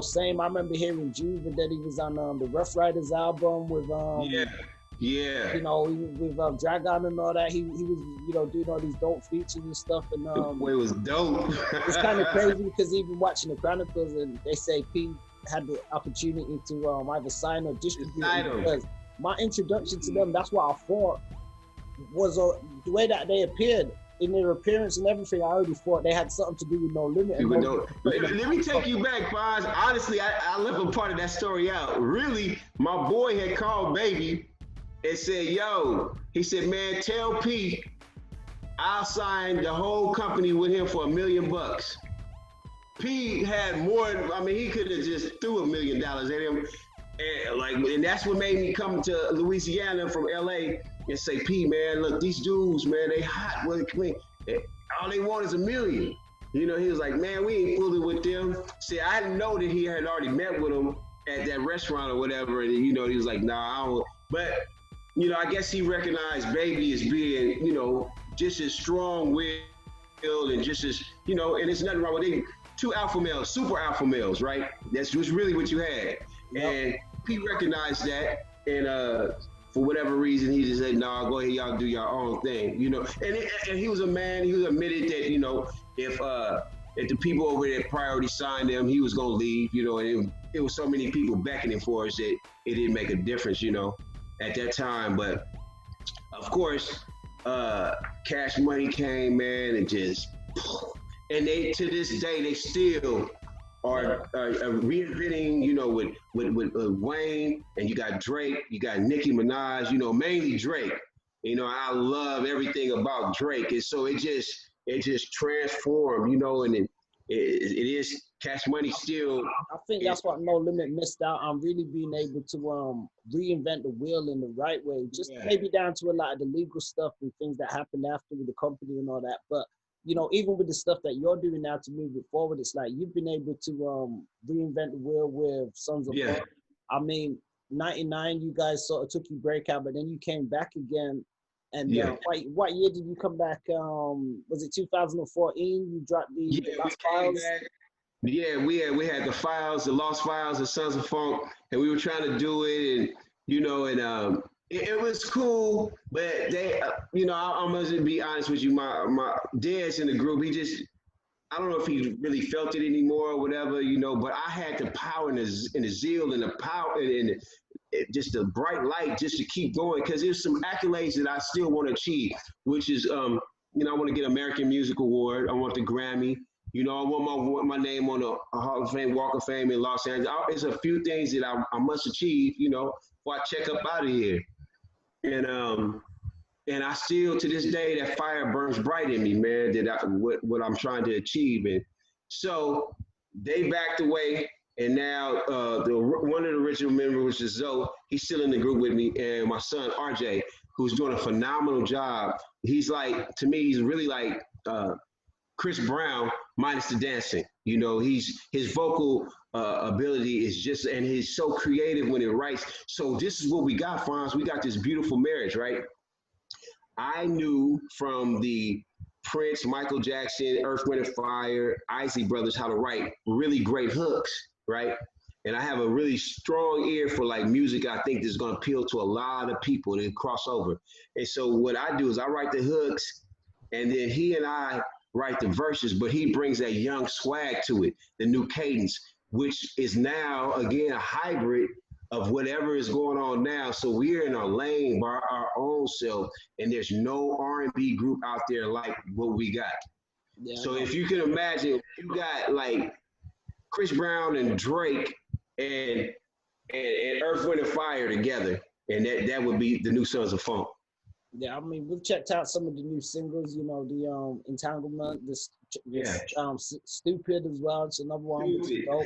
same. I remember hearing Juve, and then he was on the Rough Riders album with with Dragon and all that. He was doing all these dope features and stuff. And
the boy was dope.
It's kind of crazy because even watching the Chronicles, and they say P had the opportunity to either sign or distribute because my introduction to them, that's what I thought was the way that they appeared. In their appearance and everything, I already thought they had something to do with No Limit.
Let me take you back, Fonz. Honestly, I left a part of that story out. Really, my boy had called Baby and said, he said, man, tell P I'll sign the whole company with him for $1 million. P had more, he could have just threw $1 million at him. And that's what made me come to Louisiana from LA and say, P, man, look, these dudes, man, they hot. All they want is $1 million. He was like, man, we ain't fooling with them. See, I didn't know that he had already met with them at that restaurant or whatever. And, he was like, nah, I don't. But, I guess he recognized Baby as being, just as strong-willed and just as, and there's nothing wrong with it. Two alpha males, super alpha males, right? That's was really what you had. Yep. And he recognized that, and for whatever reason, he just said, "Nah, go ahead, y'all do your own thing," And he was a man. He was admitted that if the people over there priority signed him, he was gonna leave. And it was so many people beckoning for us that it didn't make a difference, at that time. But of course, Cash Money came, man, and just, and they to this day they still are reinventing, with Wayne, and you got Drake, you got Nicki Minaj, mainly Drake. I love everything about Drake, and so it just transformed, and it is Cash Money still.
I think that's what No Limit missed out on, really being able to reinvent the wheel in the right way, just maybe down to a lot of the legal stuff and things that happened after with the company and all that, but you know, even with the stuff that you're doing now to move it forward, it's like you've been able to reinvent the wheel with Sons of Funk. I mean, 99, you guys sort of took your breakout, but then you came back again. And what year did you come back? Was it 2014? You dropped the Lost Files?
Yeah, we had the files, the Lost Files, the Sons of Funk, and we were trying to do it, and you know, and it was cool, but they, you know, I'm gonna be honest with you, my dad's in the group. He just, I don't know if he really felt it anymore or whatever, you know. But I had the power and the zeal and the power and just the bright light just to keep going, because there's some accolades that I still want to achieve, which is, you know, I want to get American Music Award. I want the Grammy. You know, I want my name on a Hall of Fame, Walk of Fame in Los Angeles. There's a few things that I must achieve, you know, before I check up out of here. And I still, to this day, that fire burns bright in me, man, that what I'm trying to achieve. And so they backed away. And now one of the original members, which is Zoe, he's still in the group with me. And my son, RJ, who's doing a phenomenal job. He's like, to me, he's really like Chris Brown minus the dancing. You know, his vocal ability is just, and he's so creative when he writes. So this is what we got, Franz. We got this beautiful marriage, right? I knew from the Prince, Michael Jackson, Earth, Wind and Fire, Isley Brothers how to write really great hooks, right? And I have a really strong ear for like music I think is going to appeal to a lot of people that cross over. And so what I do is I write the hooks, and then he and I write the verses, but he brings that young swag to it, the new cadence, which is now, again, a hybrid of whatever is going on now. So we're in our lane by our own self, and there's no R&B group out there like what we got. Yeah, so if you can imagine, you got like Chris Brown and Drake and Earth, Wind and Fire together, and that would be the new Sons of Funk.
Yeah, I mean, we've checked out some of the new singles, you know, the Entanglement, Stupid as well. It's another one. Dope.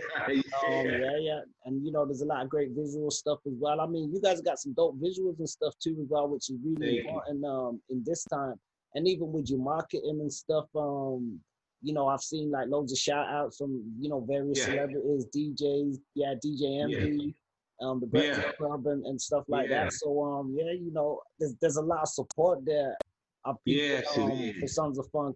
And, you know, there's a lot of great visual stuff as well. I mean, you guys got some dope visuals and stuff too as well, which is really important in this time. And even with your marketing and stuff, you know, I've seen like loads of shout outs from, you know, various celebrities, DJs, DJ Envy. The Breakfast Club and stuff like that. So you know, there's a lot of support there. For Sons of Funk.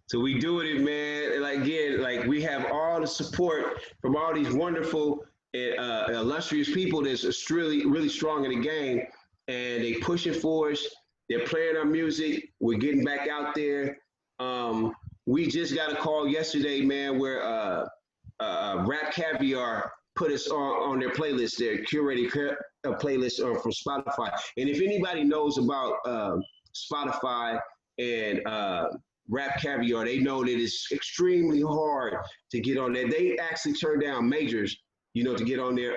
So we doing it, man. Like again, like we have all the support from all these wonderful, illustrious people that's really, really strong in the game, and they pushing for us. They're playing our music. We're getting back out there. We just got a call yesterday, man, where Rap Caviar put us on their playlist, their curated playlist from Spotify. And if anybody knows about Spotify and Rap Caviar, they know that it's extremely hard to get on there. They actually turn down majors, you know, to get on their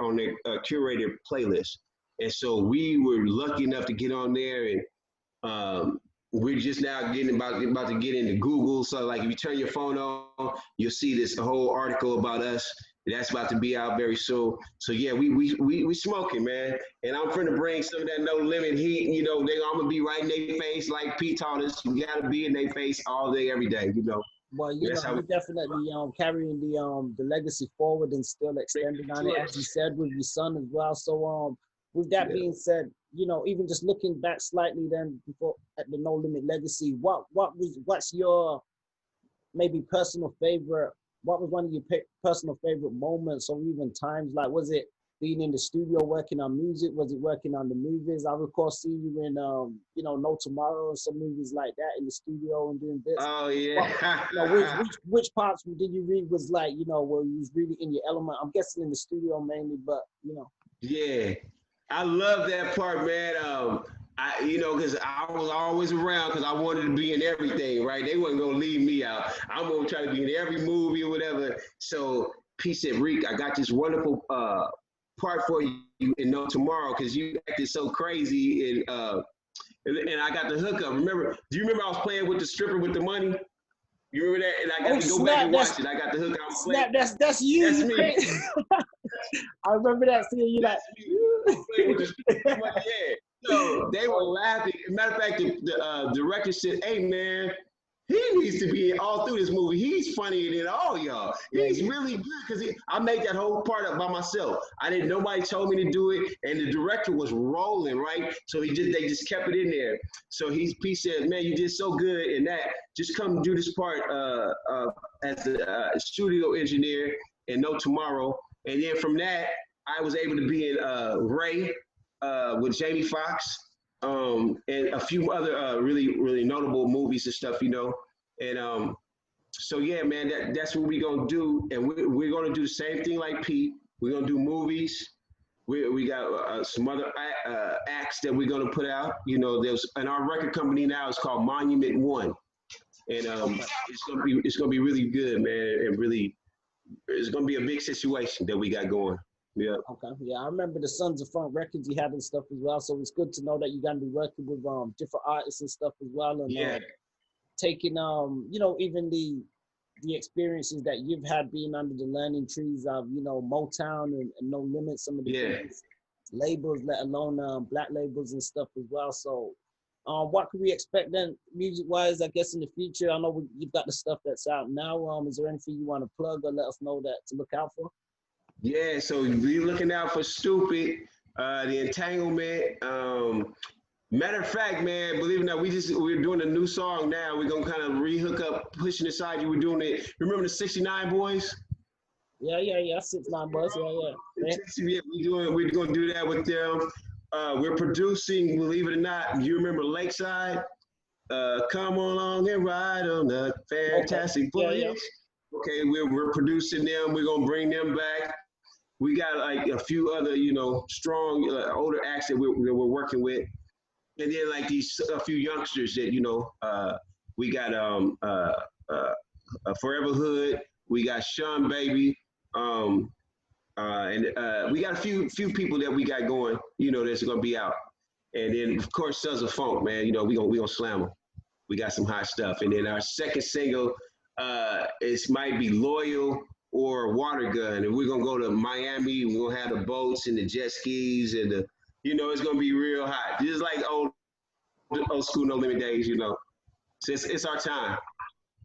curated playlist. And so we were lucky enough to get on there, and we're just now about to get into Google. So like if you turn your phone on, you'll see this whole article about us. That's about to be out very soon. So yeah, we smoking, man. And I'm finna bring some of that No Limit heat. You know, I'm gonna be right in their face like Pete taught us. You gotta be in their face all day, every day. You know.
Well, you know, we're definitely carrying the legacy forward and still extending on it, as you said, with your son as well. So with that being said, you know, even just looking back slightly then before at the No Limit legacy, what's your maybe personal favorite? What was one of your personal favorite moments or even times? Like, was it being in the studio working on music? Was it working on the movies? I recall seeing you in, you know, No Tomorrow and some movies like that in the studio and doing bits.
Oh, yeah.
You know, which parts did you read was like, you know, where you was really in your element? I'm guessing in the studio mainly, but, you know.
Yeah, I love that part, man. You know, because I was always around because I wanted to be in everything, right? They wasn't going to leave me out. I'm going to try to be in every movie or whatever. So P said, Reek, I got this wonderful part for you in No Tomorrow because you acted so crazy and I got the hookup. Do you remember I was playing with the stripper with the money? You remember that? And I got to go back and watch it. I got the hookup.
That's you.
That's me.
I remember that seeing you like.
Yeah. So they were laughing. Matter of fact, the director said, "Hey man, he needs to be all through this movie. He's funnier than all y'all. He's really good because I made that whole part up by myself. I didn't. Nobody told me to do it, and the director was rolling right. So they just kept it in there. So he said, "Man, you did so good in that. Just come do this part as a studio engineer and No Tomorrow." And then from that, I was able to be in Ray with Jamie Foxx. And a few other really notable movies and stuff, you know. And so yeah, man, that's what we're gonna do, and we're gonna do the same thing like Pete. We're gonna do movies. We got some other acts that we're gonna put out. You know, and our record company now is called Monument One, and it's gonna be really good, man, and really it's gonna be a big situation that we got going. Yeah.
Okay. Yeah, I remember the Sons of Funk records you had and stuff as well. So it's good to know that you're gonna be working with different artists and stuff as well, and taking you know, even the experiences that you've had being under the learning trees of, you know, Motown and No Limit, some of the labels, let alone black labels and stuff as well. So what could we expect then, music wise, I guess, in the future? I know you've got the stuff that's out now. Is there anything you want to plug or let us know that to look out for?
Yeah, so be looking out for Stupid, the Entanglement. Matter of fact, man, believe it or not, we're doing a new song now. We're gonna kind of re-hook up, Pushing Aside You. We're doing it. Remember the 69 Boys?
Yeah, 69 Boys. Yeah.
We're gonna do that with them. We're producing, believe it or not. You remember Lakeside? Come along and ride on the fantastic voyage. Okay, we're producing them. We're gonna bring them back. We got like a few other, you know, strong older acts that we're working with, and then like a few youngsters that, you know, we got Forever Hood, we got Sean Baby, and we got a few people that we got going, you know, that's gonna be out, and then of course Sons of Funk, man, you know, we gonna slam them. We got some hot stuff, and then our second single might be Loyal or Water Gun, and we're gonna go to Miami. We're gonna have the boats and the jet skis, and you know, it's gonna be real hot, just like old school No Limit days, you know. So it's our time.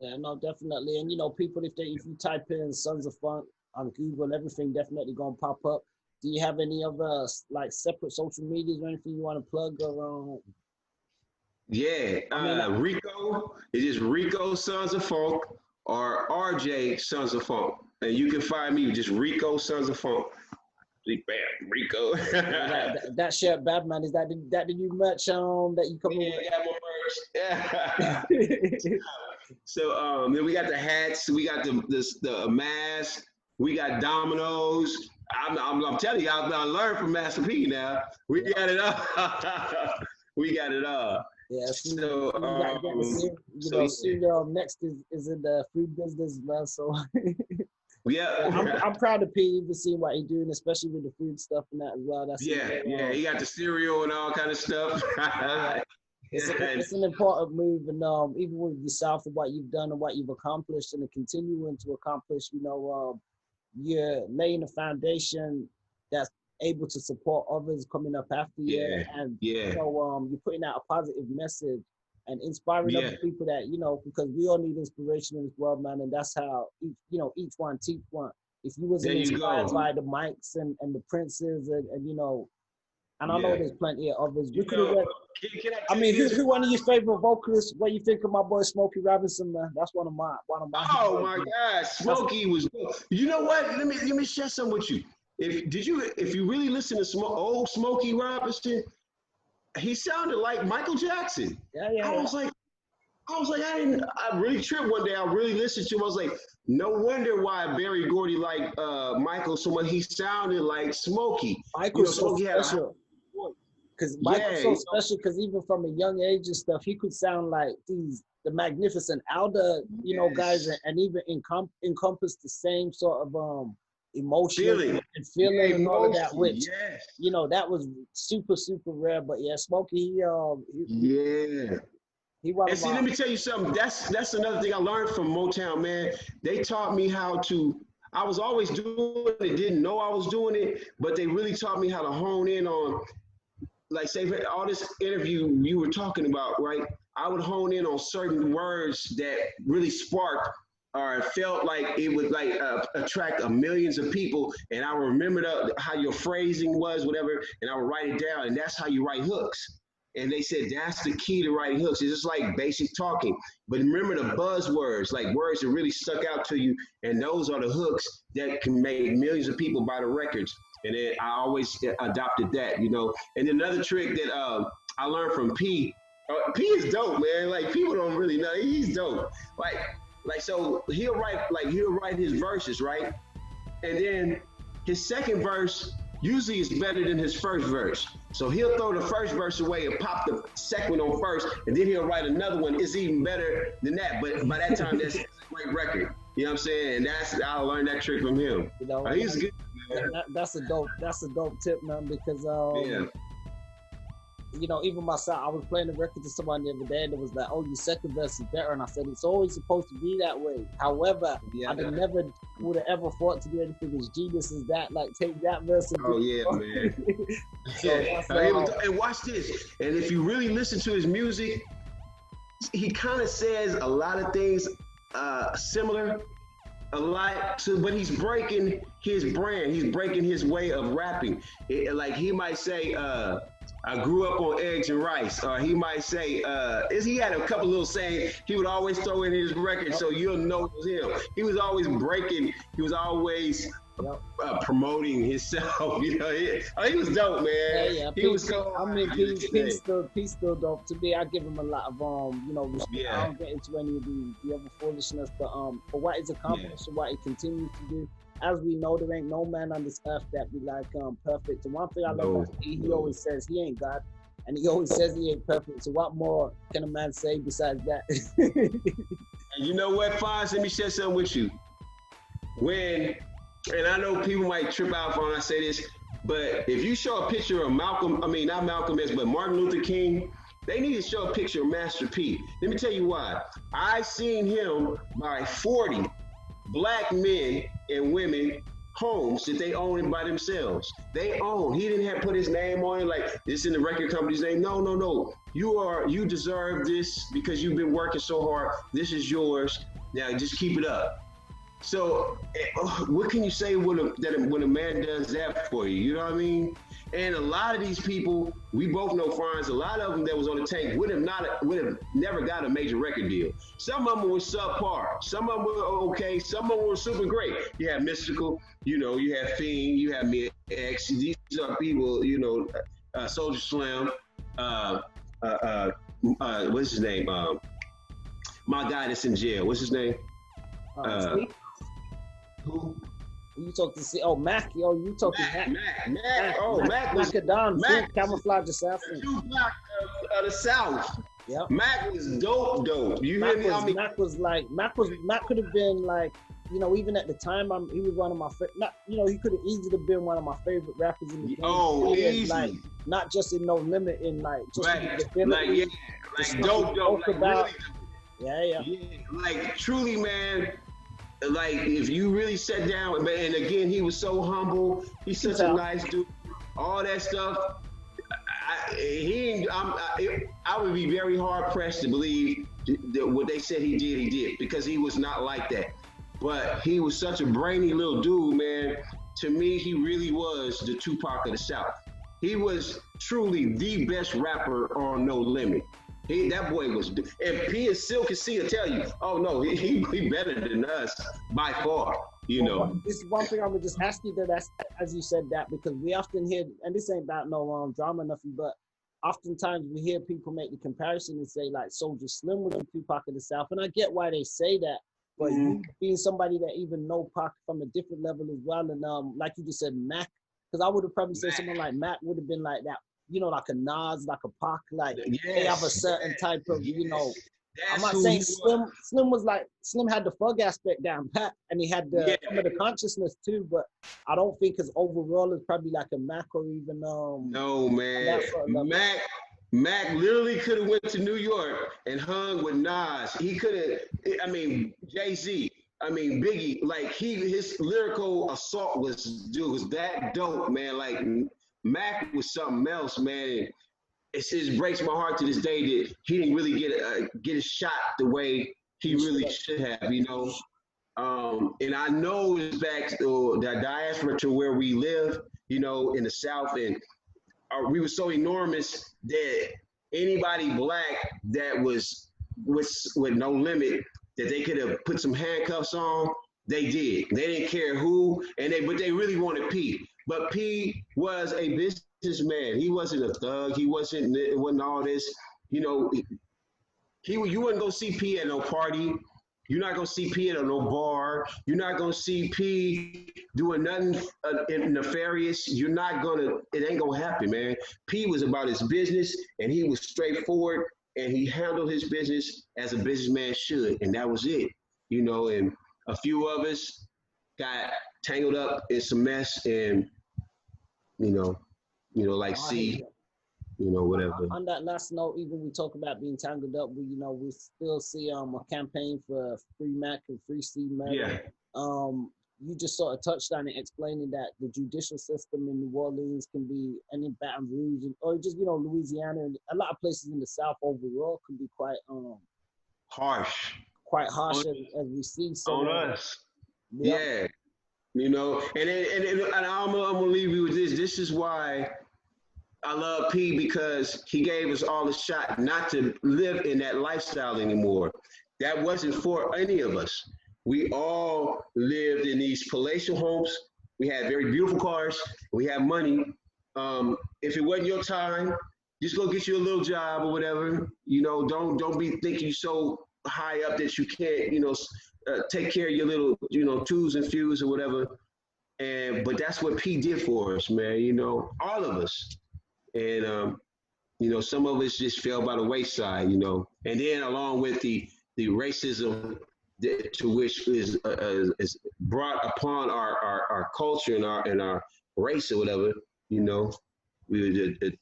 Yeah, no, definitely. And you know, people, if you type in Sons of Funk on Google, everything definitely gonna pop up. Do you have any other like separate social medias or anything you want to plug around?
Yeah, RICO. It's just RICO Sons of Funk or RJ Sons of Funk. And you can find me just RICO Sons of Funk. Bam, RICO.
that shirt, bad man. Is that the new merch that you come with?
Yeah, more merch. Yeah. So then we got the hats. We got the mask. We got dominoes. I'm telling you, I learned from Master P now. We got it all. We got it all.
Yeah, so next is in the food business, man. So
yeah,
I'm proud of P. You've seen what he's doing, especially with the food stuff and that as well. That's
he got the cereal and all kind of stuff.
It's an important move, and even with yourself and what you've done and what you've accomplished and continuing to accomplish, you know, you're laying a foundation that's able to support others coming up after you, and you know, you're putting out a positive message and inspiring other people that, you know, because we all need inspiration in this world, man, and that's how each one teach one. If you wasn't inspired by the Mikes and the Princes and you know, and I know there's plenty of others. We could have. I mean, who one of your favorite vocalists? What you think of my boy Smokey Robinson, man? That's one of my.
Oh my God, Smokey was good. You know what? Let me share something with you. If you really listen to old Smokey Robinson, he sounded like Michael Jackson.
Yeah.
I was like, I really tripped one day. I really listened to him. I was like, no wonder why Barry Gordy liked Michael so much. He sounded like Smokey.
Michael's so special. Because Michael's so special because even from a young age and stuff, he could sound like the Magnificent Alda, you know, guys, and even encompass the same sort of emotion and feeling and all of that, which you know, that was super rare. But yeah, Smokey, he
and see, let me tell you something. That's another thing I learned from Motown, man. They taught me how to. I was always doing it, didn't know I was doing it, but they really taught me how to hone in on like say for all this interview you were talking about, right? I would hone in on certain words that really sparked or felt like it would like attract millions of people, and I would remember how your phrasing was, whatever, and I would write it down, and that's how you write hooks. And they said that's the key to writing hooks. It's just like basic talking. But remember the buzzwords, like words that really stuck out to you. And those are the hooks that can make millions of people buy the records. And then I always adopted that, you know. And another trick that I learned from P. P is dope, man. Like people don't really know. He's dope. Like so he'll write his verses, right? And then his second verse usually is better than his first verse. So he'll throw the first verse away and pop the second one on first, and then he'll write another one. It's even better than that. But by that time, that's a great record. You know what I'm saying? And I learned that trick from him.
You know,
he's good.
That's a dope tip, man. Because you know, even myself, I was playing the record to somebody the other day, and it was like, "Oh, your second verse is better," and I said, "It's always supposed to be that way." However, I never would have ever thought to do anything as genius as that. Like, take that verse. And
man. And watch this. And if you really listen to his music, he kind of says a lot of things similar. A lot, but he's breaking his brand. He's breaking his way of rapping. Like he might say, I grew up on eggs and rice, or he might say, he had a couple little sayings he would always throw in his record, so you'll know it was him. He was always breaking. He was always promoting himself. You know, he was dope, man.
Yeah.
He was so.
I mean, he's still dope. To me, I give him a lot of respect. I don't get into any of the other foolishness, but for what he's accomplished and what he continues to do. As we know, there ain't no man on this earth that be like perfect. And one thing I love about he always says he ain't God, and he always says he ain't perfect. So what more can a man say besides that?
And you know what, Fonz? Let me share something with you. And I know people might trip out when I say this, but if you show a picture of not Malcolm X, but Martin Luther King, they need to show a picture of Master P. Let me tell you why. I seen him by 40 Black men and women homes that they own by themselves. They own. He didn't have put his name on it like this in the record company's name. No. You deserve this because you've been working so hard. This is yours. Now just keep it up. So what can you say when a man does that for you? You know what I mean? And a lot of these people, we both know Fonz, a lot of them that was on the tank would have never got a major record deal. Some of them were subpar. Some of them were okay. Some of them were super great. You have Mystical, you know, you have Fiend, you have Me X. These are people, you know, Soulja Slim, what's his name? My guy that's in jail. What's his name? Who?
You talk to Mac. You talking
Mac. Oh, Mac was
Mac, camouflage assassin.
Tupac of the South.
Yep.
Mac was dope. You hear me?
Mac could have been like, you know, even at the time, he was one of my favorite. He could have easily been one of my favorite rappers in the game.
Oh, easy.
Like, not just in No Limit, in like just
like dope. Like,
about.
Really,
yeah.
Like truly, man. Like if you really sat down, and again, he was so humble. He's such a nice dude. All that stuff. I would be very hard pressed to believe that what they said he did, because he was not like that. But he was such a brainy little dude, man. To me, he really was the Tupac of the South. He was truly the best rapper on No Limit. That boy was, and P still can see and tell you, oh no, he better than us by far, you know.
This is one thing I would just ask you that's as you said that, because we often hear, and this ain't about no drama or nothing, but oftentimes we hear people make the comparison and say like Soulja Slim was the Tupac of the South, and I get why they say that, but you being somebody that even know Pac from a different level as well, and like you just said, Mac, because I would have probably said someone like Mac would have been like that. You know, like a Nas, like a Pac, like they have a certain type of, you know. I'm not saying Slim had the thug aspect down pat, and he had some of the consciousness too, but I don't think his overall is probably like a Mac or even
No, man. Mac literally could have went to New York and hung with Nas. He could have. I mean, Jay-Z. I mean, Biggie. Like his lyrical assault was that dope, man. Like. Mac was something else, man. It just breaks my heart to this day that he didn't really get a shot the way he really should have, you know. And I know it's back to the diaspora to where we live, you know, in the South, and we were so enormous that anybody black that was with No Limit that they could have put some handcuffs on, they did. They didn't care who, but they really wanted P. But P was a businessman. He wasn't a thug. It wasn't all this, you know. You wouldn't go see P at no party. You're not gonna see P at no bar. You're not gonna see P doing nothing nefarious. It ain't gonna happen, man. P was about his business, and he was straightforward, and he handled his business as a businessman should, and that was it, you know. And a few of us got tangled up in some mess, and you know, like C. You know, whatever.
On that last note, even we talk about being tangled up, we still see a campaign for free Mac and free C Mac.
Yeah.
You just sort of touched on it, explaining that the judicial system in New Orleans can be, and in Baton Rouge, or just Louisiana, and a lot of places in the South overall can be quite
harsh.
Quite harsh as we see. So,
on us. Yeah. You know, and I'm gonna leave you with this. This is why I love P, because he gave us all a shot not to live in that lifestyle anymore. That wasn't for any of us. We all lived in these palatial homes. We had very beautiful cars. We had money. If it wasn't your time, just go get you a little job or whatever. You know, don't be thinking you're so high up that you can't, take care of your little, twos and fews or whatever. But that's what P did for us, man. All of us. And, some of us just fell by the wayside, and then along with the racism to which is brought upon our culture and our race or whatever, it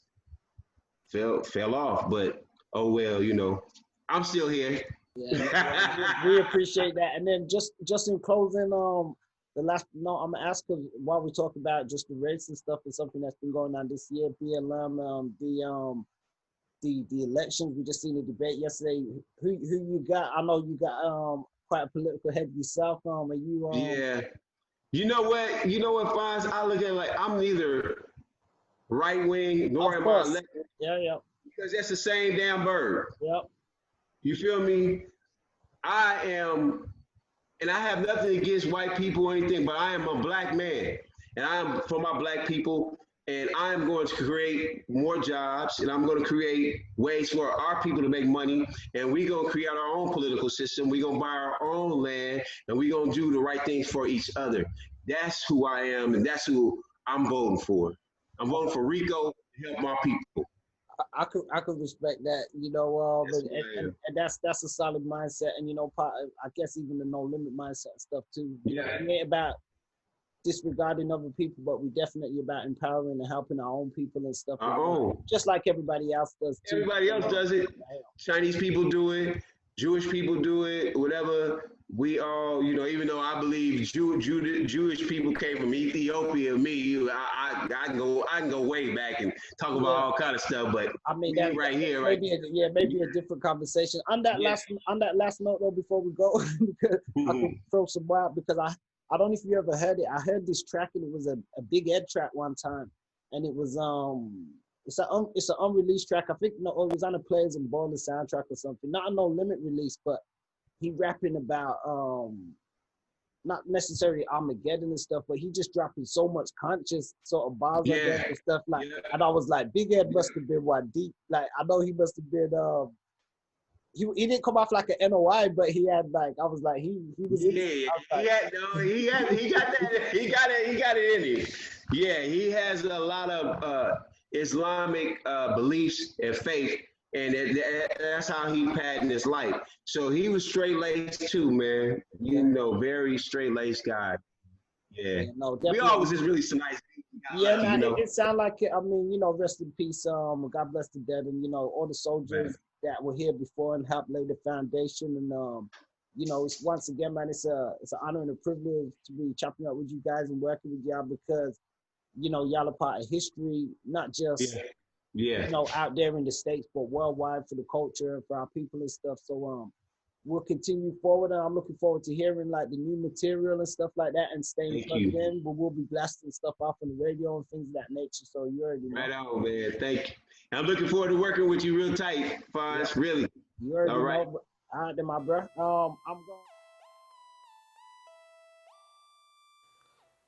fell off. But, oh, well, I'm still here.
Yeah, we appreciate that. And then just in closing, I'm gonna ask, while we talk about just the race and stuff, is something that's been going on this year. BLM, the elections. We just seen the debate yesterday. Who you got? I know you got quite a political head yourself. Are you?
Yeah. You know what, Fonz? I look at it like I'm neither right wing nor am I left.
Yeah.
Because that's the same damn bird.
Yep.
You feel me? I am. And I have nothing against white people or anything, but I am a black man, and I am for my black people, and I am going to create more jobs, and I'm going to create ways for our people to make money, and we're going to create our own political system. We're going to buy our own land, and we're going to do the right things for each other. That's who I am, and that's who I'm voting for. I'm voting for RICO to help my people.
I could respect that, and that's a solid mindset, and I guess even the no limit mindset and stuff too. We ain't about disregarding other people, but we definitely about empowering and helping our own people and stuff.
Our own,
just like everybody else does too.
Everybody else does it. Chinese people do it. Jewish people do it. Whatever. We all, even though I believe Jewish people came from Ethiopia, I can go way back and talk about all kind of stuff. But
I mean, that,
right here,
maybe a different conversation. On that last note, though, before we go, because I can throw some wild, because I don't know if you ever heard it. I heard this track, and it was a Big Ed track one time, and it was it's an unreleased track. I think it was on a Players and Ballers soundtrack or something. Not a No Limit release, but he rapping about not necessarily Armageddon and stuff, but he just dropping so much conscious sort of bars and stuff like. And I was like, Big Ed must have been deep. Like, I know he must have been. He didn't come off like an NOI, but he had like, I was like, he was.
Yeah, he got that. He got it in him. Yeah, he has a lot of Islamic beliefs and faith. And that's how he patterned his life. So he was straight-laced too, man. Very straight-laced guy. Yeah. We always just really some nice guys.
Yeah, man, it sounded like it. I mean, rest in peace. God bless the dead, and all the soldiers that were here before and helped lay the foundation. And it's once again, man, it's an honor and a privilege to be chopping up with you guys and working with y'all, because you know, y'all are part of history, not just you know, out there in the States, but worldwide for the culture, for our people and stuff. So we'll continue forward. I'm looking forward to hearing like the new material and stuff like that and staying plugged in. But we'll be blasting stuff off on the radio and things of that nature. So you already know.
Right on, man. Thank you. I'm looking forward to working with you real tight, Fonz. Really.
You already know. All right, then, my bro. I'm going.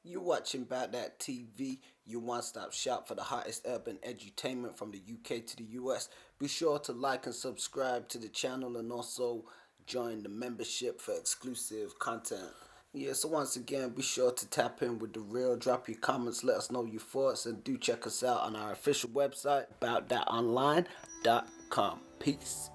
You're watching About That TV, your one-stop shop for the hottest urban edutainment from the UK to the US. Be sure to like and subscribe to the channel and also join the membership for exclusive content. Yeah, so once again, be sure to tap in with the real. Drop your comments, let us know your thoughts, and do check us out on our official website, aboutthatonline.com. Peace.